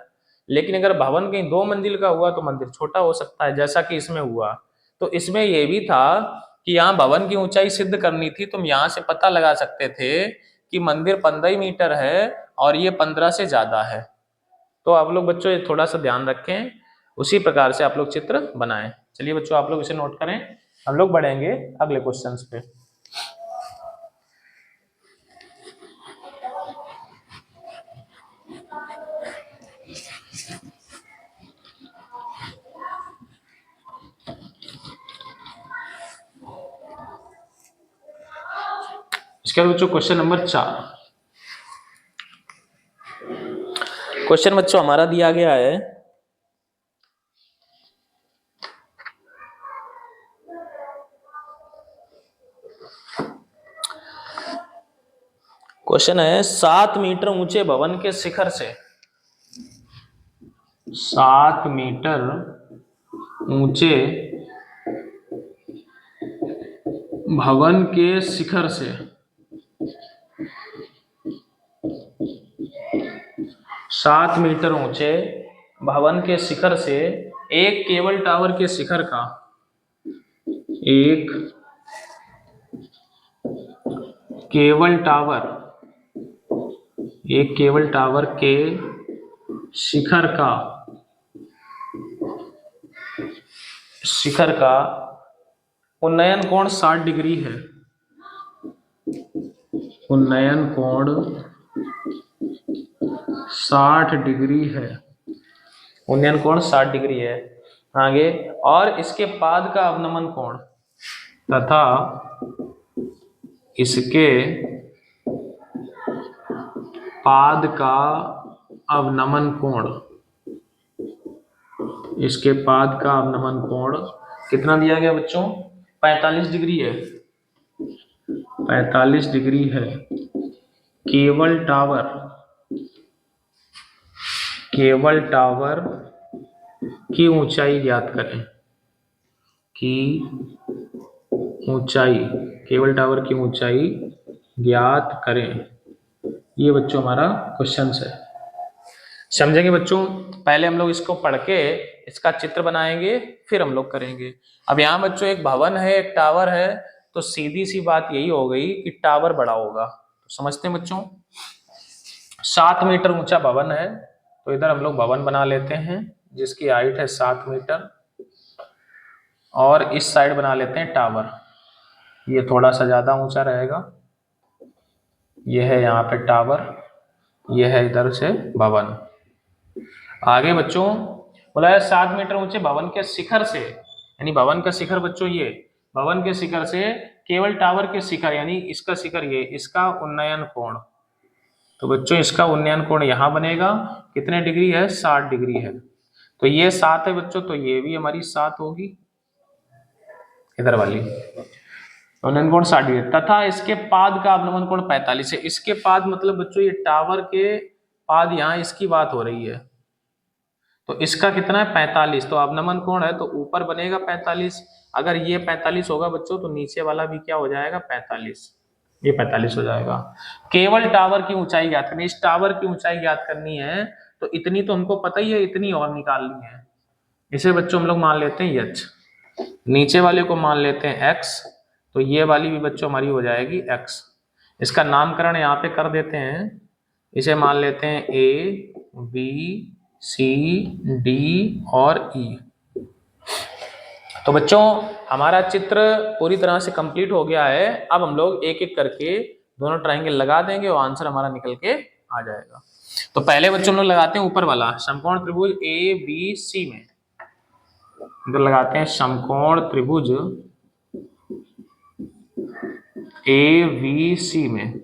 लेकिन अगर भवन कहीं 2 मंजिल का हुआ तो मंदिर छोटा हो सकता है, जैसा कि इसमें हुआ। तो इसमें यह भी था कि यहाँ भवन की ऊंचाई सिद्ध करनी थी, तुम यहाँ से पता लगा सकते थे कि मंदिर 15 मीटर है और ये 15 से ज्यादा है। तो आप लोग बच्चों ये थोड़ा सा ध्यान रखें, उसी प्रकार से आप लोग चित्र बनाएं। चलिए बच्चों आप लोग इसे नोट करें, हम लोग बढ़ेंगे अगले क्वेश्चंस पे। इसके बाद बच्चों क्वेश्चन नंबर 4। क्वेश्चन बच्चों हमारा दिया गया है, क्वेश्चन है 7 मीटर ऊंचे भवन के शिखर से 7 मीटर ऊंचे भवन के शिखर से 7 मीटर ऊंचे भवन के शिखर से एक केबल टावर के शिखर का, एक केबल टावर, एक केबल टावर के शिखर का उन्नयन कोण 60 डिग्री है। उन्नयन कोण 60 डिग्री है। उन्नयन कोण 60 डिग्री है। आगे, और इसके पाद का अवनमन कोण तथा इसके पाद का अवनमन कोण, इसके पाद का अवनमन कोण कितना दिया गया बच्चों? 45 डिग्री है। 45 डिग्री है। केबल टावर की ऊंचाई ज्ञात करें। की ऊंचाई, केबल टावर की ऊंचाई ज्ञात करें। ये बच्चों हमारा क्वेश्चन है। समझेंगे बच्चों? पहले हम लोग इसको पढ़ के इसका चित्र बनाएंगे, फिर हम लोग करेंगे। अब यहाँ बच्चों एक भवन है, एक टावर है, तो सीधी सी बात यही हो गई कि टावर बड़ा होगा। तो समझते हैं बच्चों, 7 मीटर ऊंचा भवन है, तो इधर हम लोग भवन बना लेते हैं जिसकी हाइट है 7 मीटर, और इस साइड बना लेते हैं टावर, ये थोड़ा सा ज्यादा ऊंचा रहेगा, ये है यहाँ पे टावर, ये है इधर से भवन। आगे बच्चों बोला है 7 मीटर ऊंचे भवन के शिखर से, यानी भवन का शिखर बच्चों ये, भवन के शिखर से केवल टावर के शिखर यानी इसका शिखर ये, इसका उन्नयन कोण, तो बच्चों इसका उन्नयन कोण यहाँ बनेगा, कितने डिग्री है, 60 डिग्री है। तो ये 7 है बच्चों, तो ये भी हमारी 7 होगी, इधर वाली उन्नयन कोण 60 डिग्री, तथा इसके पाद का अवनमन कोण 45 है। इसके पाद मतलब बच्चों ये टावर के पाद, यहाँ इसकी बात हो रही है, तो इसका कितना है 45, तो अवनमन कोण है तो ऊपर बनेगा 45, अगर ये 45 होगा बच्चों तो नीचे वाला भी क्या हो जाएगा 45, ये 45 हो जाएगा। केवल टावर की ऊंचाई ज्ञात करनी, इस टावर की ऊंचाई ज्ञात करनी है, तो इतनी तो हमको पता ही है, इतनी और निकालनी है। इसे बच्चों हम लोग मान लेते हैं h, नीचे वाले को मान लेते हैं x, तो ये वाली भी बच्चों हमारी हो जाएगी x। इसका नामकरण यहाँ पे कर देते हैं, इसे मान लेते हैं a b c d और e। तो बच्चों हमारा चित्र पूरी तरह से कंप्लीट हो गया है। अब हम लोग एक एक करके दोनों ट्रायंगल लगा देंगे और आंसर हमारा निकल के आ जाएगा। तो पहले बच्चों हम लोग लगाते हैं ऊपर वाला समकोण त्रिभुज ए बी सी में, इधर लगाते हैं समकोण त्रिभुज ए बी सी में।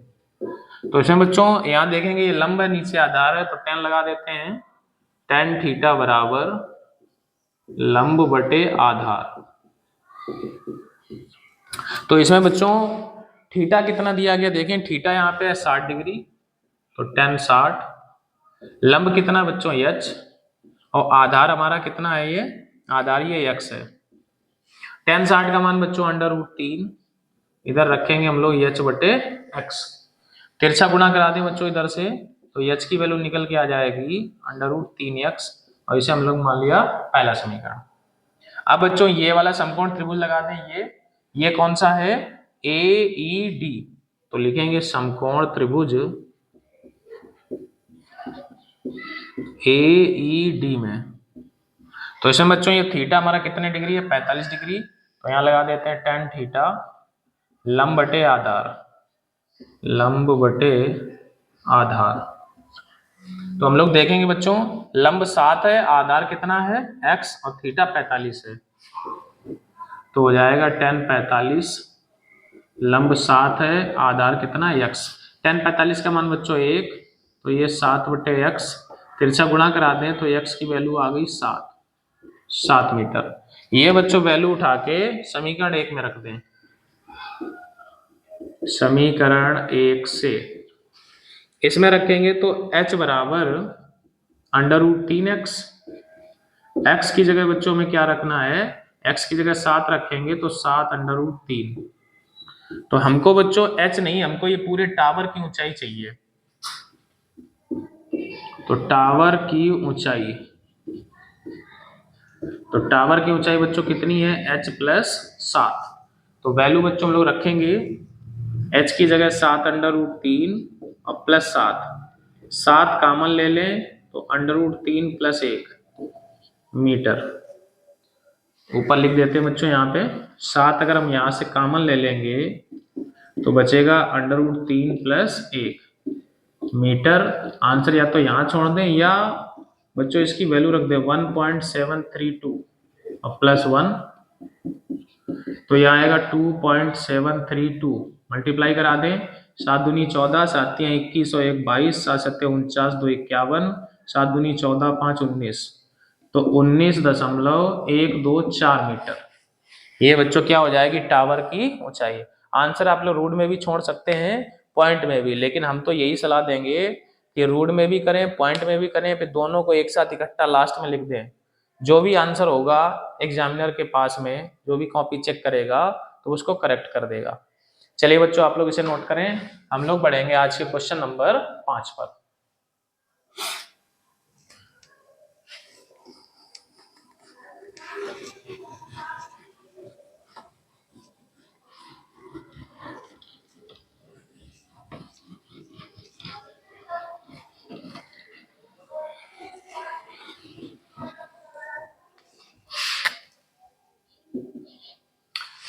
तो इसमें बच्चों यहाँ देखेंगे ये लंब है, नीचे आधार है, तो tan लगा देते हैं, tan थीटा बराबर लंब बटे आधार। तो इसमें बच्चों थीटा कितना दिया गया, देखें थीटा यहाँ पे है 60 डिग्री, तो tan 60, लंब कितना बच्चों h, और आधार हमारा कितना है, ये आधार ये x है। tan 60 का मान बच्चों √3, इधर रखेंगे हम लोग h बटे x, तिरछा गुणा करा दें बच्चों इधर से, तो h की वैल्यू निकल के आ जाएगी √3x, और इसे हम लोग मान लिया पहला समीकरण। अब बच्चों ये वाला समकोण त्रिभुज लगा दें, ये कौन सा है, AED, तो लिखेंगे समकोण त्रिभुज AED में। तो इसमें बच्चों ये थीटा हमारा कितने डिग्री है, 45 डिग्री, तो यहाँ लगा देते हैं tan थीटा लंब बटे आधार, लंब बटे आधार। तो हम लोग देखेंगे बच्चों लंब 7 है, आधार कितना है x, और थीटा 45 है, तो हो जाएगा tan 45, लंब 7 है, आधार कितना है x, tan 45 का मान बच्चों 1, तो ये 7 बटे x, तिरछा गुणा करा दें तो x की वैल्यू आ गई 7 मीटर। ये बच्चों वैल्यू उठा के समीकरण 1 में रख दें, समीकरण 1 से इसमें रखेंगे तो h बराबर √3x, x की जगह बच्चों में क्या रखना है, x की जगह 7 रखेंगे तो 7 √3, तो हमको बच्चों h नहीं, हमको ये पूरे टावर की ऊंचाई चाहिए, तो टावर की ऊंचाई, तो टावर की ऊंचाई बच्चों कितनी है h + 7, तो वैल्यू बच्चों हम लोग रखेंगे h की जगह 7 √3 और +7, 7 कॉमन ले लें तो √3 + 1 मीटर, ऊपर लिख देते हैं बच्चों यहाँ पे 7, अगर हम यहाँ से कॉमन ले लेंगे तो बचेगा √3 + 1 मीटर। आंसर या तो यहाँ छोड़ दें या बच्चों इसकी वैल्यू रख दें 1.732 और +1, तो यहाँ आएगा 2.732, मल्टीप्लाई करा दें, 7 दूनी 14, 7 तियां 21 और 1 22, 7 सत्ते 49, 2 51, 7 दूनी 14, 5 19, तो 19.124 मीटर। ये बच्चों क्या हो जाएगी टावर की ऊंचाई। आंसर आप लोग रूट में भी छोड़ सकते हैं, पॉइंट में भी, लेकिन हम तो यही सलाह देंगे कि रूट में भी करें, पॉइंट में भी करें, फिर दोनों को एक साथ इकट्ठा लास्ट में लिख दें। जो भी आंसर होगा एग्जामिनर के पास में, जो भी कॉपी चेक करेगा तो उसको करेक्ट कर देगा। चलिए बच्चों आप लोग इसे नोट करें, हम लोग बढ़ेंगे आज के क्वेश्चन नंबर 5 पर।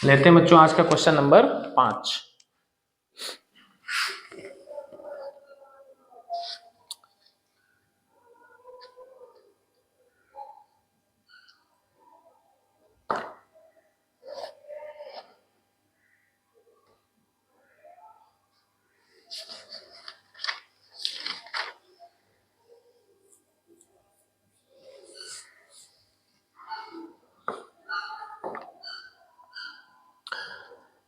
लेते हैं बच्चों आज का क्वेश्चन नंबर 5।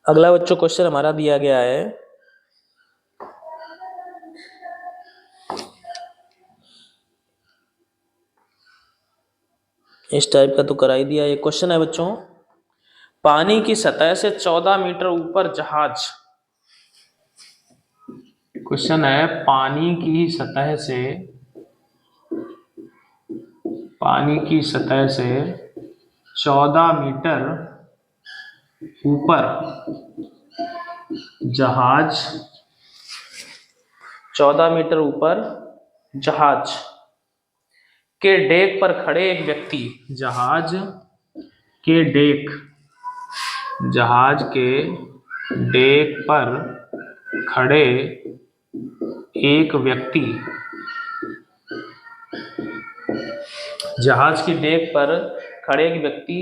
अगला बच्चों क्वेश्चन हमारा दिया गया है, इस टाइप का तो करा ही दिया। ये क्वेश्चन है बच्चों, पानी की सतह से 14 मीटर ऊपर जहाज। क्वेश्चन है पानी की सतह से 14 मीटर ऊपर जहाज 14 मीटर ऊपर जहाज के डेक पर खड़े एक व्यक्ति। जहाज के डेक पर खड़े एक व्यक्ति। जहाज की डेक पर खड़े एक व्यक्ति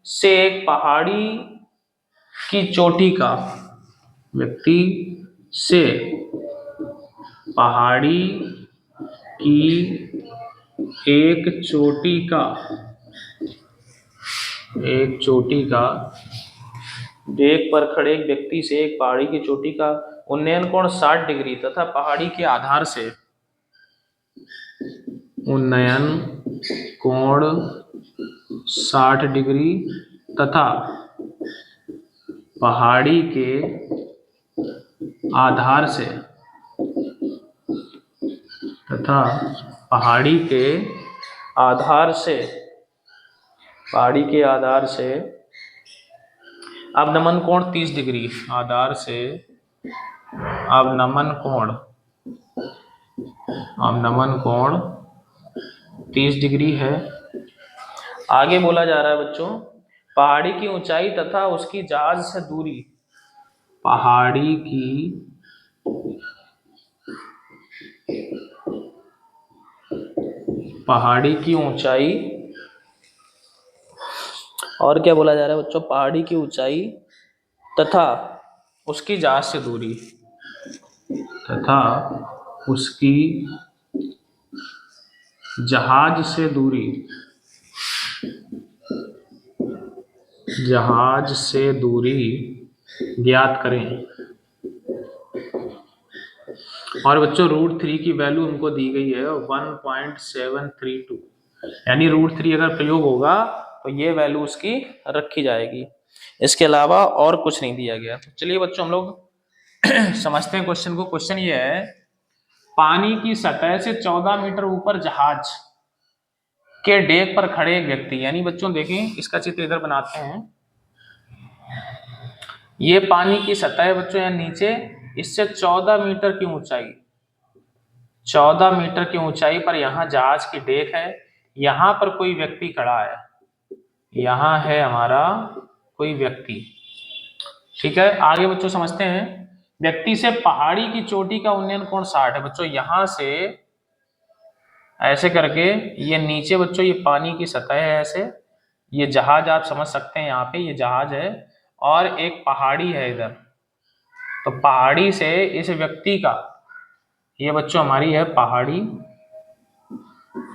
से एक पहाड़ी की चोटी का व्यक्ति से पहाड़ी की एक चोटी का डेक पर खड़े एक व्यक्ति से एक पहाड़ी की चोटी का उन्नयन कोण 60 डिग्री तथा पहाड़ी के आधार से उन्नयन कोण 60 डिग्री तथा पहाड़ी के आधार से पहाड़ी के आधार से अवनमन कोण 30 डिग्री। अवनमन कोण 30 डिग्री है। आगे बोला जा रहा है बच्चों, पहाड़ी की ऊंचाई तथा उसकी जहाज से दूरी। पहाड़ी की ऊंचाई और क्या बोला जा रहा है बच्चों, पहाड़ी की ऊंचाई तथा उसकी जहाज से दूरी। जहाज से दूरी ज्ञात करें। और बच्चों √3 की वैल्यू हमको दी गई है 1.732, यानी √3 अगर प्रयोग होगा तो ये वैल्यू उसकी रखी जाएगी, इसके अलावा और कुछ नहीं दिया गया। तो चलिए बच्चों हम लोग समझते हैं क्वेश्चन को। क्वेश्चन ये है, पानी की सतह से 14 मीटर ऊपर जहाज के डेक पर खड़े एक व्यक्ति। यानी बच्चों देखें, इसका चित्र इधर बनाते हैं। ये पानी की सतह है बच्चों, या नीचे, इससे 14 मीटर की ऊंचाई, 14 मीटर की ऊंचाई पर यहाँ जहाज की डेक है। यहाँ पर कोई व्यक्ति खड़ा है, यहाँ है हमारा कोई व्यक्ति। ठीक है, आगे बच्चों समझते हैं। व्यक्ति से पहाड़ी की चोटी का उन्नयन कोण 60 है। बच्चों यहाँ से ऐसे करके, ये नीचे बच्चों ये पानी की सतह है, ऐसे ये जहाज आप समझ सकते हैं, यहाँ पे ये जहाज है और एक पहाड़ी है इधर। तो पहाड़ी से इस व्यक्ति का, ये बच्चों हमारी है पहाड़ी,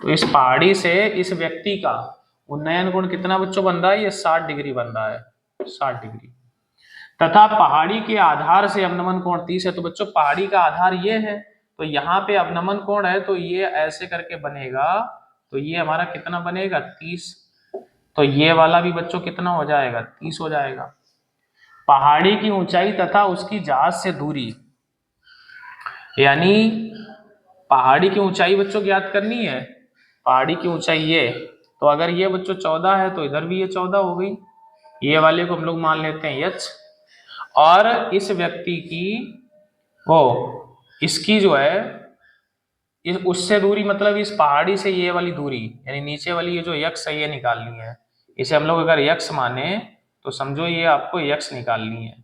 तो इस पहाड़ी से इस व्यक्ति का उन्नयन कोण कितना बच्चों बन रहा है, ये 60 डिग्री बन रहा है, 60 डिग्री। तथा पहाड़ी के आधार से अवनमन कोण 30 है। तो बच्चों पहाड़ी का आधार ये है, तो यहाँ पे अवनमन कोण है, तो ये ऐसे करके बनेगा, तो ये हमारा कितना बनेगा 30। तो ये वाला भी बच्चों कितना हो जाएगा, 30 हो जाएगा। पहाड़ी की ऊंचाई तथा उसकी जहाज से दूरी, यानी पहाड़ी की ऊंचाई बच्चों ज्ञात करनी है। पहाड़ी की ऊंचाई ये, तो अगर ये बच्चों 14 है तो इधर भी ये 14 हो गई। ये वाले को हम लोग मान लेते हैं h। और इस व्यक्ति की इसकी जो है उससे दूरी, मतलब इस पहाड़ी से ये वाली दूरी, यानी नीचे वाली ये जो यक्स है ये निकालनी है। इसे हम लोग अगर यक्स माने तो समझो ये आपको x निकालनी है।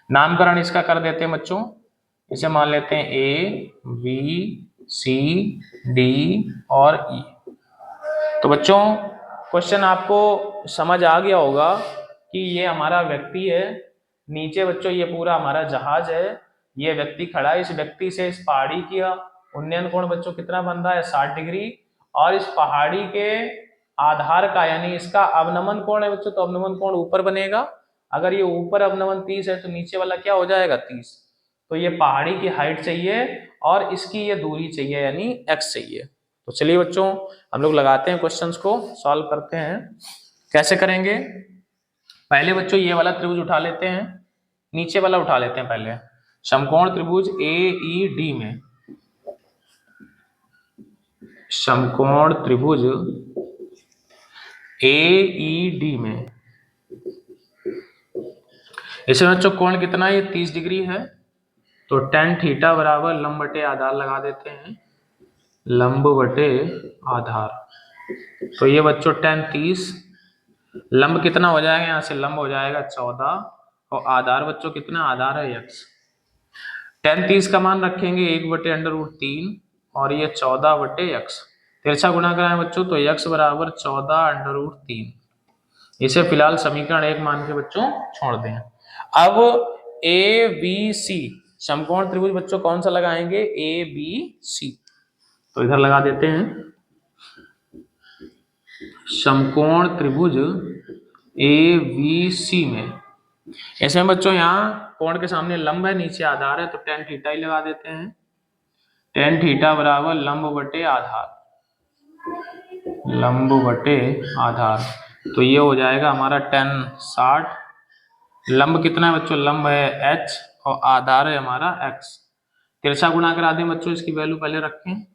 नामकरण इसका कर देते हैं बच्चों, इसे मान लेते हैं A, B, C, D और E। तो बच्चों क्वेश्चन आपको समझ आ गया होगा कि ये हमारा व्यक्ति है, नीचे बच्चों ये पूरा हमारा जहाज है, ये व्यक्ति खड़ा है, इस व्यक्ति से इस पहाड़ी का उन्नयन कोण बच्चों कितना बन रहा है 60 डिग्री, और इस पहाड़ी के आधार का यानी इसका अवनमन कोण है बच्चों, तो अवनमन कोण ऊपर बनेगा। अगर ये ऊपर अवनमन 30 है तो नीचे वाला क्या हो जाएगा 30। तो ये पहाड़ी की हाइट चाहिए और इसकी ये दूरी चाहिए यानी x चाहिए। तो चलिए बच्चों हम लोग लगाते हैं क्वेश्चंस को सॉल्व करते हैं। कैसे करेंगे, पहले बच्चों ये वाला त्रिभुज उठा लेते हैं, नीचे वाला उठा लेते हैं पहले। समकोण त्रिभुज AED में, समकोण त्रिभुज AED में इसमें बच्चों कोण कितना है, ये 30 डिग्री है, तो tan थीटा बराबर लंब बटे आधार लगा देते हैं, लंब बटे आधार। तो ये बच्चों tan 30, लंब कितना हो जाएगा, यहाँ से लंब हो जाएगा 14 और आधार बच्चों कितना, आधार है x। tan 30 का मान रखेंगे 1/√3 और ये 14/x, तिरछा गुणा कराएं बच्चों तो x बराबर 14√3। इसे फिलहाल समीकरण 1 मान के बच्चों छोड़ दें। अब ABC समकोण त्रिभुज बच्चों कौन सा लगाएंगे, ABC, तो इधर लगा देते हैं समकोण त्रिभुज ABC में। ऐसे में बच्चों यहाँ कोण के सामने लंब है, नीचे आधार है, तो tan थीटा ही लगा देते हैं, tan थीटा बराबर लंब बटे आधार, लंब बटे आधार। तो ये हो जाएगा हमारा tan 60, लंब कितना है बच्चों, लंब है h और आधार है हमारा x। तिरछा गुणा करा दें बच्चों, इसकी वैल्यू पहले रखें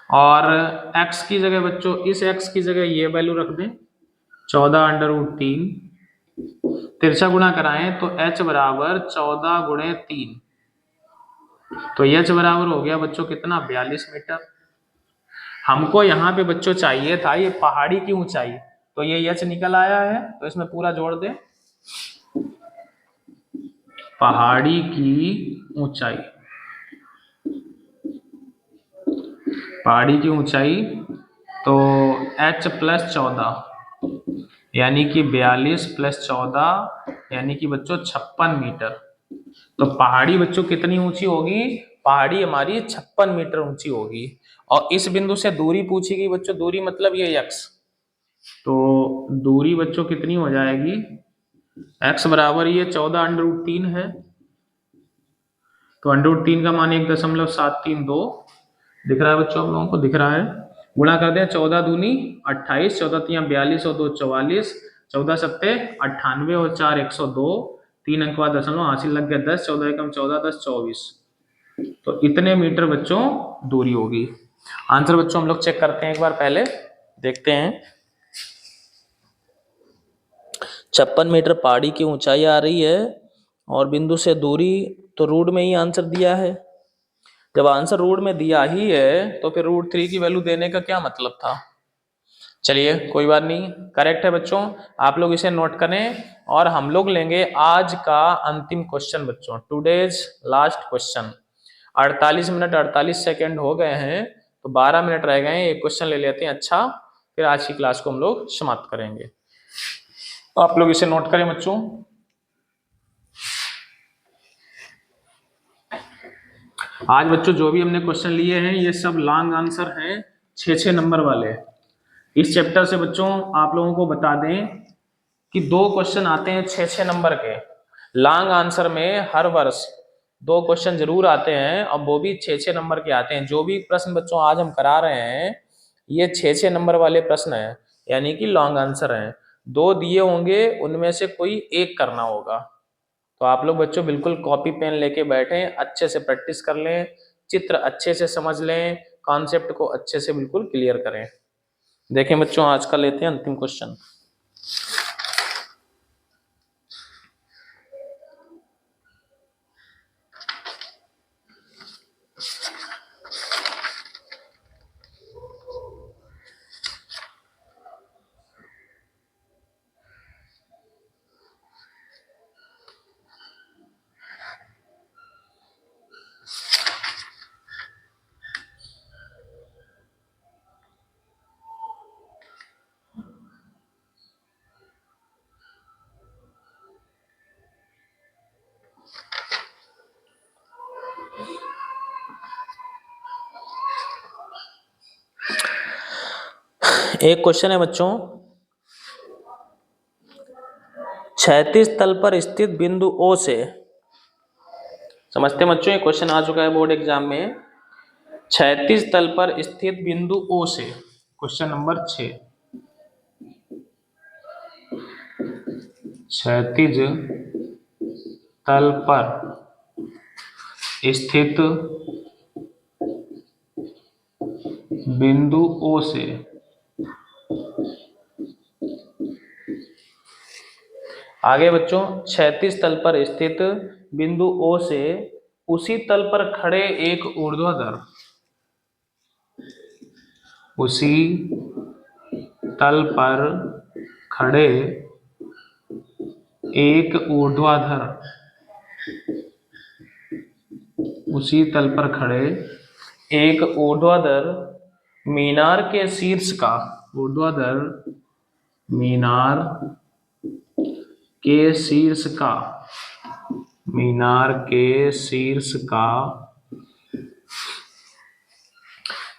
और x की जगह बच्चों इस x की जगह ये वैल्यू रख दें 14√3। तिरछा गुणा कराएं तो h बराबर 14 गुणे 3, तो h बराबर हो गया बच्चों कितना 42 मीटर। हमको यहाँ पे बच्चों चाहिए था ये पहाड़ी की ऊंचाई, तो ये h निकल आया है, तो इसमें पूरा जोड़ दें, पहाड़ी की ऊंचाई, पहाड़ी की ऊंचाई तो h + 14 यानी कि 42 + 14 यानी कि बच्चों 56 मीटर। तो पहाड़ी बच्चों कितनी ऊंची होगी, पहाड़ी हमारी 56 मीटर ऊंची होगी। और इस बिंदु से दूरी पूछी गई बच्चों, दूरी मतलब ये x, तो दूरी बच्चों कितनी हो जाएगी, x बराबर ये 14√3 है, तो √3 का मान 1.732 दिख रहा है बच्चों, आप लोगों को दिख रहा है। गुणा कर दें 14 दूनी 28, 14 तियां 42 और 2 44, 14 सत्ते 98 और 4 102, 3 अंक बाद दशमलव हासिल लग गया 10, 14 एकम 14 10 24, तो इतने मीटर बच्चों दूरी होगी। आंसर बच्चों हम लोग चेक करते हैं एक बार, पहले देखते हैं। 56 मीटर पहाड़ी की ऊंचाई आ रही है और बिंदु से दूरी तो रूट में ही आंसर दिया है। जब आंसर रूट में दिया ही है तो फिर √3 की वैल्यू देने का क्या मतलब था। चलिए कोई बात नहीं, करेक्ट है बच्चों, आप लोग इसे नोट करें। और हम लोग लेंगे आज का अंतिम क्वेश्चन बच्चों, today's last question. 48 minute 48 second हो गए हैं, तो 12 मिनट रह गए हैं, एक क्वेश्चन ले लेते हैं अच्छा, फिर आज की क्लास को हम लोग समाप्त करेंगे। तो आप लोग इसे नोट करें बच्चों। आज बच्चों जो भी हमने क्वेश्चन लिए हैं ये सब लॉन्ग आंसर हैं, 6-6 नंबर वाले। इस चैप्टर से बच्चों आप लोगों को बता दें कि 2 क्वेश्चन आते हैं 6-6 नंबर के लॉन्ग आंसर में, हर वर्ष 2 क्वेश्चन जरूर आते हैं और वो भी 6-6 नंबर के आते हैं। जो भी प्रश्न बच्चों आज हम करा रहे हैं ये 6-6 नंबर वाले प्रश्न हैं, यानी कि लॉन्ग आंसर हैं। 2 दिए होंगे, उनमें से कोई एक करना होगा। तो आप लोग बच्चों बिल्कुल कॉपी पेन लेके बैठें, अच्छे से प्रैक्टिस कर लें, चित्र अच्छे से समझ लें, कॉन्सेप्ट को अच्छे से बिल्कुल क्लियर करें। देखें बच्चों आज का लेते हैं अंतिम क्वेश्चन। एक क्वेश्चन है बच्चों, क्षैतिज तल पर स्थित बिंदु O से, समझते हैं बच्चों, ये क्वेश्चन आ चुका है बोर्ड एग्जाम में। क्षैतिज तल पर स्थित बिंदु O से, क्वेश्चन नंबर 6, क्षैतिज तल पर स्थित बिंदु O से आगे बच्चों, क्षैतिज तल पर स्थित बिंदु O से उसी तल पर खड़े एक ऊर्ध्वाधर, उसी तल पर खड़े एक ऊर्ध्वाधर, उसी तल पर खड़े एक ऊर्ध्वाधर मीनार के शीर्ष का, ऊर्ध्वाधर मीनार के शीर्ष का, मीनार के शीर्ष का,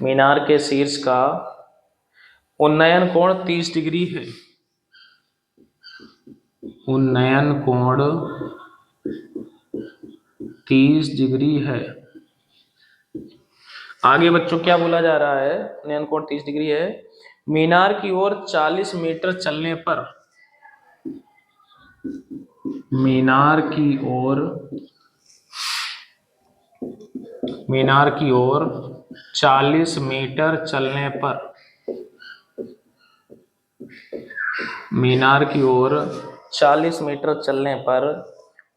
मीनार के शीर्ष का उन्नयन कोण 30 डिग्री है, उन्नयन कोण 30 डिग्री है। आगे बच्चों क्या बोला जा रहा है, उन्नयन कोण 30 डिग्री है। मीनार की ओर 40 मीटर चलने पर, मीनार की ओर, मीनार की ओर 40 मीटर चलने पर, मीनार की ओर 40 मीटर चलने पर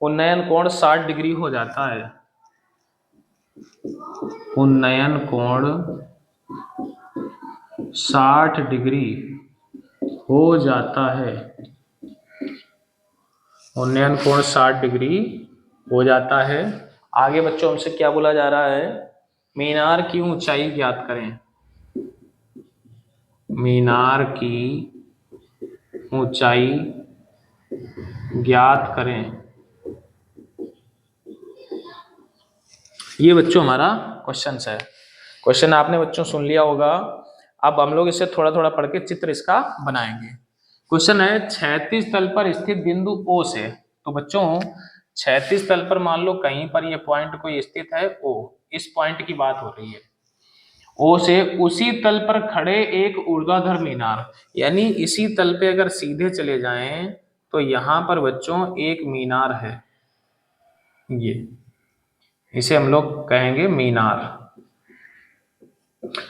उन्नयन कोण 60 डिग्री हो जाता है, उन्नयन कोण 60 डिग्री हो जाता है, उन्नयन कोण 60 डिग्री हो जाता है। आगे बच्चों हमसे क्या बोला जा रहा है, मीनार की ऊंचाई ज्ञात करें, मीनार की ऊंचाई ज्ञात करें। ये बच्चों हमारा क्वेश्चन है। क्वेश्चन आपने बच्चों सुन लिया होगा। अब हम लोग इसे थोड़ा थोड़ा पढ़ के चित्र इसका बनाएंगे। क्वेश्चन है, क्षैतिज तल पर स्थित बिंदु O से, तो बच्चों क्षैतिज तल पर मान लो कहीं पर ये पॉइंट कोई स्थित है O, इस पॉइंट की बात हो रही है। O से उसी तल पर खड़े एक ऊर्ध्वाधर मीनार, यानी इसी तल पे अगर सीधे चले जाएं तो यहां पर बच्चों एक मीनार है, ये इसे हम लोग कहेंगे मीनार।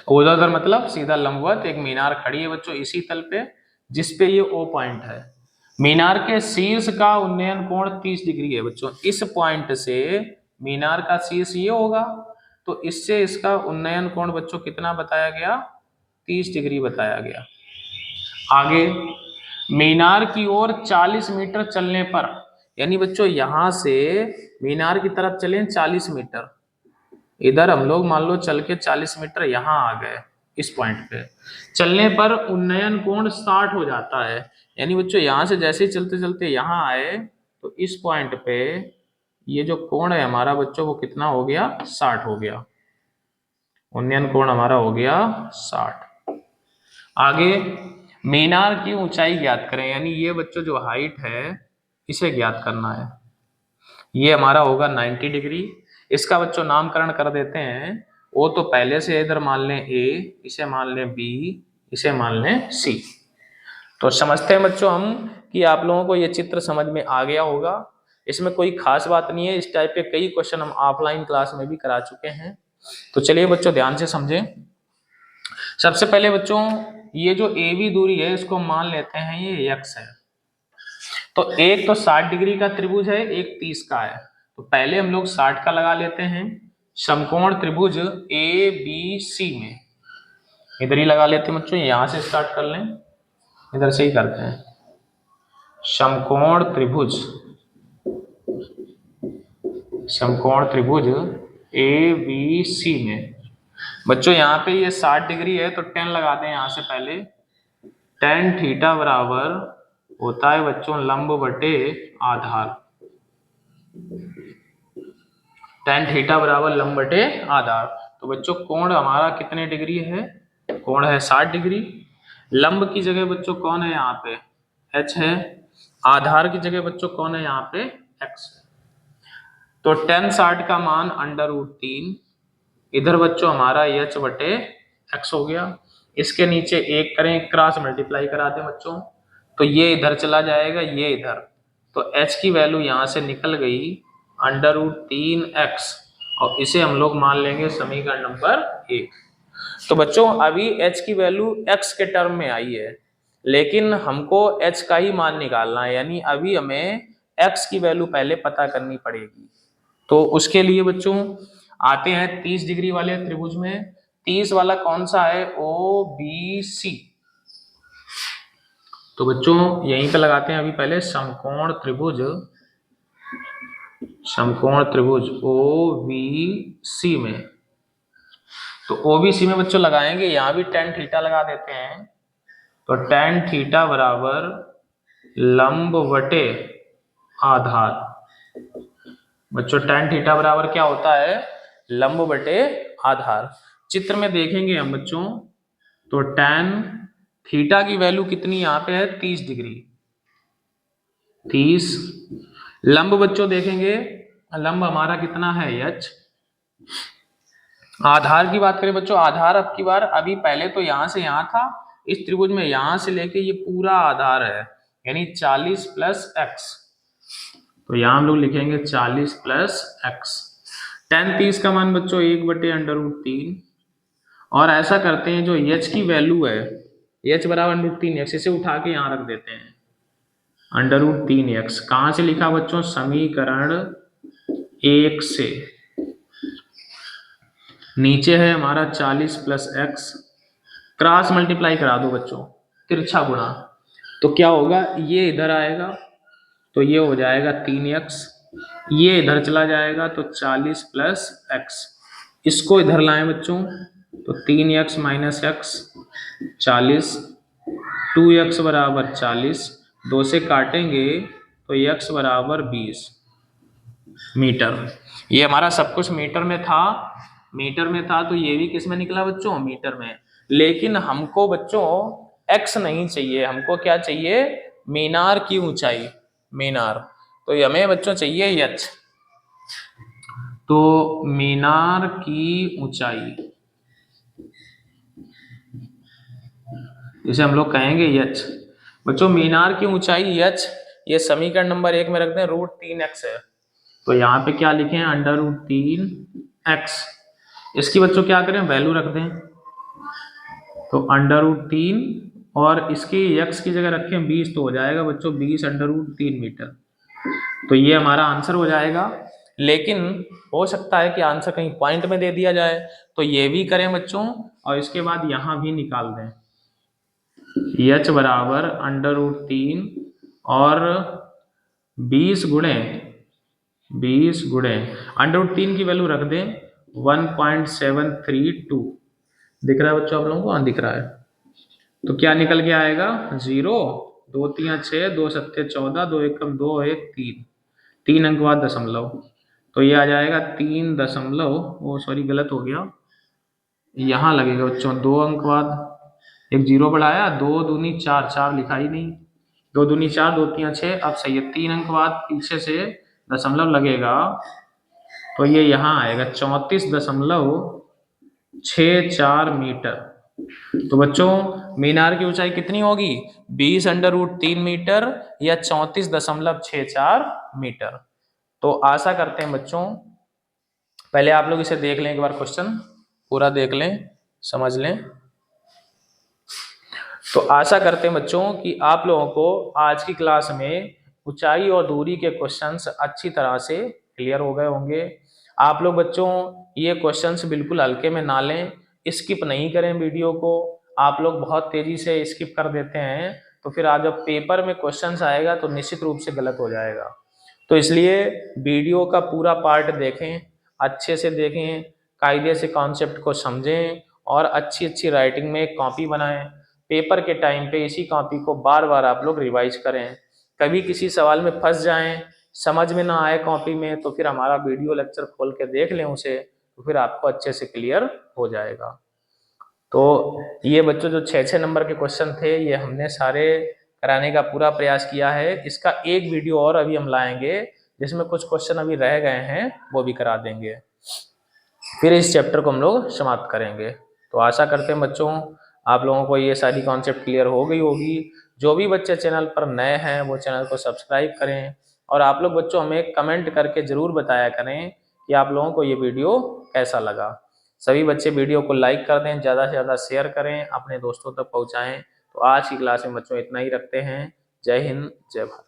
ऊर्ध्वाधर मतलब सीधा लंबवत एक मीनार खड़ी है बच्चों इसी तल पे जिस पे ये O पॉइंट है। मीनार के शीर्ष का उन्नयन कोण 30 डिग्री है बच्चों, इस पॉइंट से मीनार का शीर्ष ये होगा, तो इससे इसका उन्नयन कोण बच्चों कितना बताया गया, 30 डिग्री बताया गया। आगे मीनार की ओर 40 मीटर चलने पर, यानी बच्चों यहां से मीनार की तरफ चलें 40 मीटर, इधर हम लोग मान लो चल के 40 मीटर यहां आ गए, इस पॉइंट पे चलने पर उन्नयन कोण 60 हो जाता है। यानी बच्चों यहां से जैसे ही चलते चलते यहां आए तो इस पॉइंट पे ये जो कोण है हमारा बच्चों वो कितना हो गया, 60 हो गया, उन्नयन कोण हमारा हो गया 60। आगे मीनार की ऊंचाई ज्ञात करें, यानी ये बच्चों जो हाइट है इसे ज्ञात करना है। ये हमारा होगा 90 डिग्री। इसका बच्चों नामकरण कर देते हैं, वो तो पहले से इधर मान लें A, इसे मान लें B, इसे मान लें C। तो समझते हैं बच्चों हम कि आप लोगों को ये चित्र समझ में आ गया होगा। इसमें कोई खास बात नहीं है, इस टाइप के कई क्वेश्चन हम ऑफलाइन क्लास में भी करा चुके हैं। तो चलिए बच्चों ध्यान से समझें। सबसे पहले बच्चों ये जो AB दूरी है इसको मान लेते हैं ये X है। तो एक तो 60 डिग्री का त्रिभुज है, एक 30 का है, तो पहले हम लोग 60 का लगा लेते हैं। समकोण त्रिभुज ABC में इधर ही लगा लेते हैं बच्चों, यहां से स्टार्ट कर लें, इधर से ही करते हैं। समकोण त्रिभुज, समकोण त्रिभुज ABC में बच्चों यहाँ पे ये 60 डिग्री है तो 10 लगा दें यहाँ से पहले। tan थीटा बराबर होता है बच्चों लंब बटे आधार, tan थीटा बराबर लंब बटे आधार। तो बच्चों कोण हमारा कितने डिग्री है, कोण है 60 डिग्री। लंब की जगह बच्चों कौन है यहाँ पे, h है। आधार की जगह बच्चों कौन है यहाँ पे, x है। तो tan 60 का मान √3, इधर बच्चों हमारा h बटे x हो गया। इसके नीचे एक करें, क्रॉस मल्टीप्लाई करा दें बच्चों, तो ये इधर चला जाएगा, ये इधर, तो h की वैल्यू यहाँ से निकल गई √3x, और इसे हम लोग मान लेंगे समीकरण नंबर 1। तो बच्चों अभी h की वैल्यू x के टर्म में आई है, लेकिन हमको h का ही मान निकालना है, यानी अभी हमें x की वैल्यू पहले पता करनी पड़ेगी। तो उसके लिए बच्चों आते हैं 30 डिग्री वाले त्रिभुज में। 30 वाला कौन सा है, OBC। तो बच्चों यहीं पे लगाते हैं अभी पहले समकोण त्रिभुज, समकोण त्रिभुज OBC में। तो OBC में बच्चों लगाएंगे, यहां भी tan थीटा लगा देते हैं। तो tan थीटा बराबर लंब बटे आधार। बच्चों tan थीटा बराबर क्या होता है, लंब बटे आधार। चित्र में देखेंगे हम बच्चों, तो tan थीटा की वैल्यू कितनी यहाँ पे है, 30 डिग्री, 30। लंब बच्चों देखेंगे, लंब हमारा कितना है, h। आधार की बात करें बच्चों, आधार अब की बार, अभी पहले तो यहां से यहां था, इस त्रिभुज में यहां से लेके ये पूरा आधार है, यानी 40 + x। तो यहां हम लोग लिखेंगे 40 + x। tan 30 का मान बच्चों 1 बटे √3। और ऐसा करते हैं, जो h की वैल्यू है, h बराबर √3x, इसे उठा के यहां रख देते हैं। √3x कहां से लिखा बच्चों, समीकरण 1 से। नीचे है हमारा 40 + x, क्रॉस मल्टीप्लाई करा दो बच्चों, तिरछा गुणा, तो क्या होगा, ये इधर आएगा, तो ये हो जाएगा 3x, ये इधर चला जाएगा, तो 40 + x। इसको इधर लाएं बच्चों, तो 3x - x 40, 2x बराबर 40, 2 से काटेंगे तो x बराबर 20 मीटर। ये हमारा सब कुछ मीटर में था, मीटर में था, तो ये भी किस में निकला बच्चों, मीटर में। लेकिन हमको बच्चों x नहीं चाहिए, हमको क्या चाहिए, मीनार की ऊंचाई, मीनार। तो हमें बच्चों चाहिए h। तो मीनार की ऊंचाई, इसे हम लोग कहेंगे h। बच्चों मीनार की ऊंचाई h, ये समीकरण नंबर 1 में रख दें, √3x है। तो यहाँ पे क्या लिखे हैं, √3x। इसकी बच्चों क्या करें, वैल्यू रख दें, तो √3, और इसकी x की जगह रखें 20, तो हो जाएगा बच्चों 20 √3 मीटर। तो ये हमारा आंसर हो जाएगा। लेकिन हो सकता है कि आंसर कहीं पॉइंट में दे दिया जाए, तो ये भी करें बच्चों, और इसके बाद यहाँ भी निकाल दें, h बराबर √3 और 20 गुणे √3 की वैल्यू रख दें 1.732। दिख रहा है बच्चों आप लोगों को, हाँ दिख रहा है। तो क्या निकल के आएगा, 0, 2 3 6, 2 7 14, 2 1 2 1 3, 3 अंक बाद दशमलव, तो ये आ जाएगा 3 दशमलव, ओ सॉरी गलत हो गया, यहाँ लगेगा बच्चों 2 अंक बाद, एक 0 बढ़ाया, 2 दूनी 4, 4 लिखा ही नहीं, 2 दूनी 4, 2 3 6, अब सही है, 3 अंक बाद पीछे से दशमलव लगेगा, तो ये यहाँ आएगा 34.64 मीटर। तो बच्चों मीनार की ऊंचाई कितनी होगी, 20 √3 मीटर या 34.64 मीटर। तो आशा करते हैं बच्चों, पहले आप लोग इसे देख लें, एक बार क्वेश्चन पूरा देख लें, समझ लें। तो आशा करते हैं बच्चों कि आप लोगों को आज की क्लास में ऊंचाई और दूरी के क्वेश्चंस अच्छी तरह से क्लियर हो गए होंगे। आप लोग बच्चों ये क्वेश्चंस बिल्कुल हल्के में ना लें, स्किप नहीं करें वीडियो को। आप लोग बहुत तेजी से स्किप कर देते हैं, तो फिर आज जब पेपर में क्वेश्चंस आएगा तो निश्चित रूप से गलत हो जाएगा। तो इसलिए वीडियो का पूरा पार्ट देखें, अच्छे से देखें, कायदे से कॉन्सेप्ट को समझें, और अच्छी अच्छी राइटिंग में एक कॉपी बनाएं। पेपर के टाइम पे इसी कॉपी को बार बार आप लोग रिवाइज करें। कभी किसी सवाल में फंस जाएं, समझ में ना आए कॉपी में, तो फिर हमारा वीडियो लेक्चर खोल के देख लें उसे, तो फिर आपको अच्छे से क्लियर हो जाएगा। तो ये बच्चों जो 6 नंबर के क्वेश्चन थे ये हमने सारे कराने का पूरा प्रयास किया है। इसका एक वीडियो और अभी हम लाएंगे जिसमें कुछ क्वेश्चन अभी रह गए हैं वो भी करा देंगे, फिर इस चैप्टर को हम लोग समाप्त करेंगे। तो आशा करते हैं बच्चों आप लोगों को ये सारी कॉन्सेप्ट क्लियर हो गई होगी। जो भी बच्चे चैनल पर नए हैं वो चैनल को सब्सक्राइब करें और आप लोग बच्चों हमें कमेंट करके जरूर बताया करें कि आप लोगों को ये वीडियो कैसा लगा। सभी बच्चे वीडियो को लाइक कर दें, ज़्यादा से ज़्यादा शेयर करें, अपने दोस्तों तक पहुँचाएँ। तो आज की क्लास में बच्चों इतना ही रखते हैं। जय हिंद, जय भारत।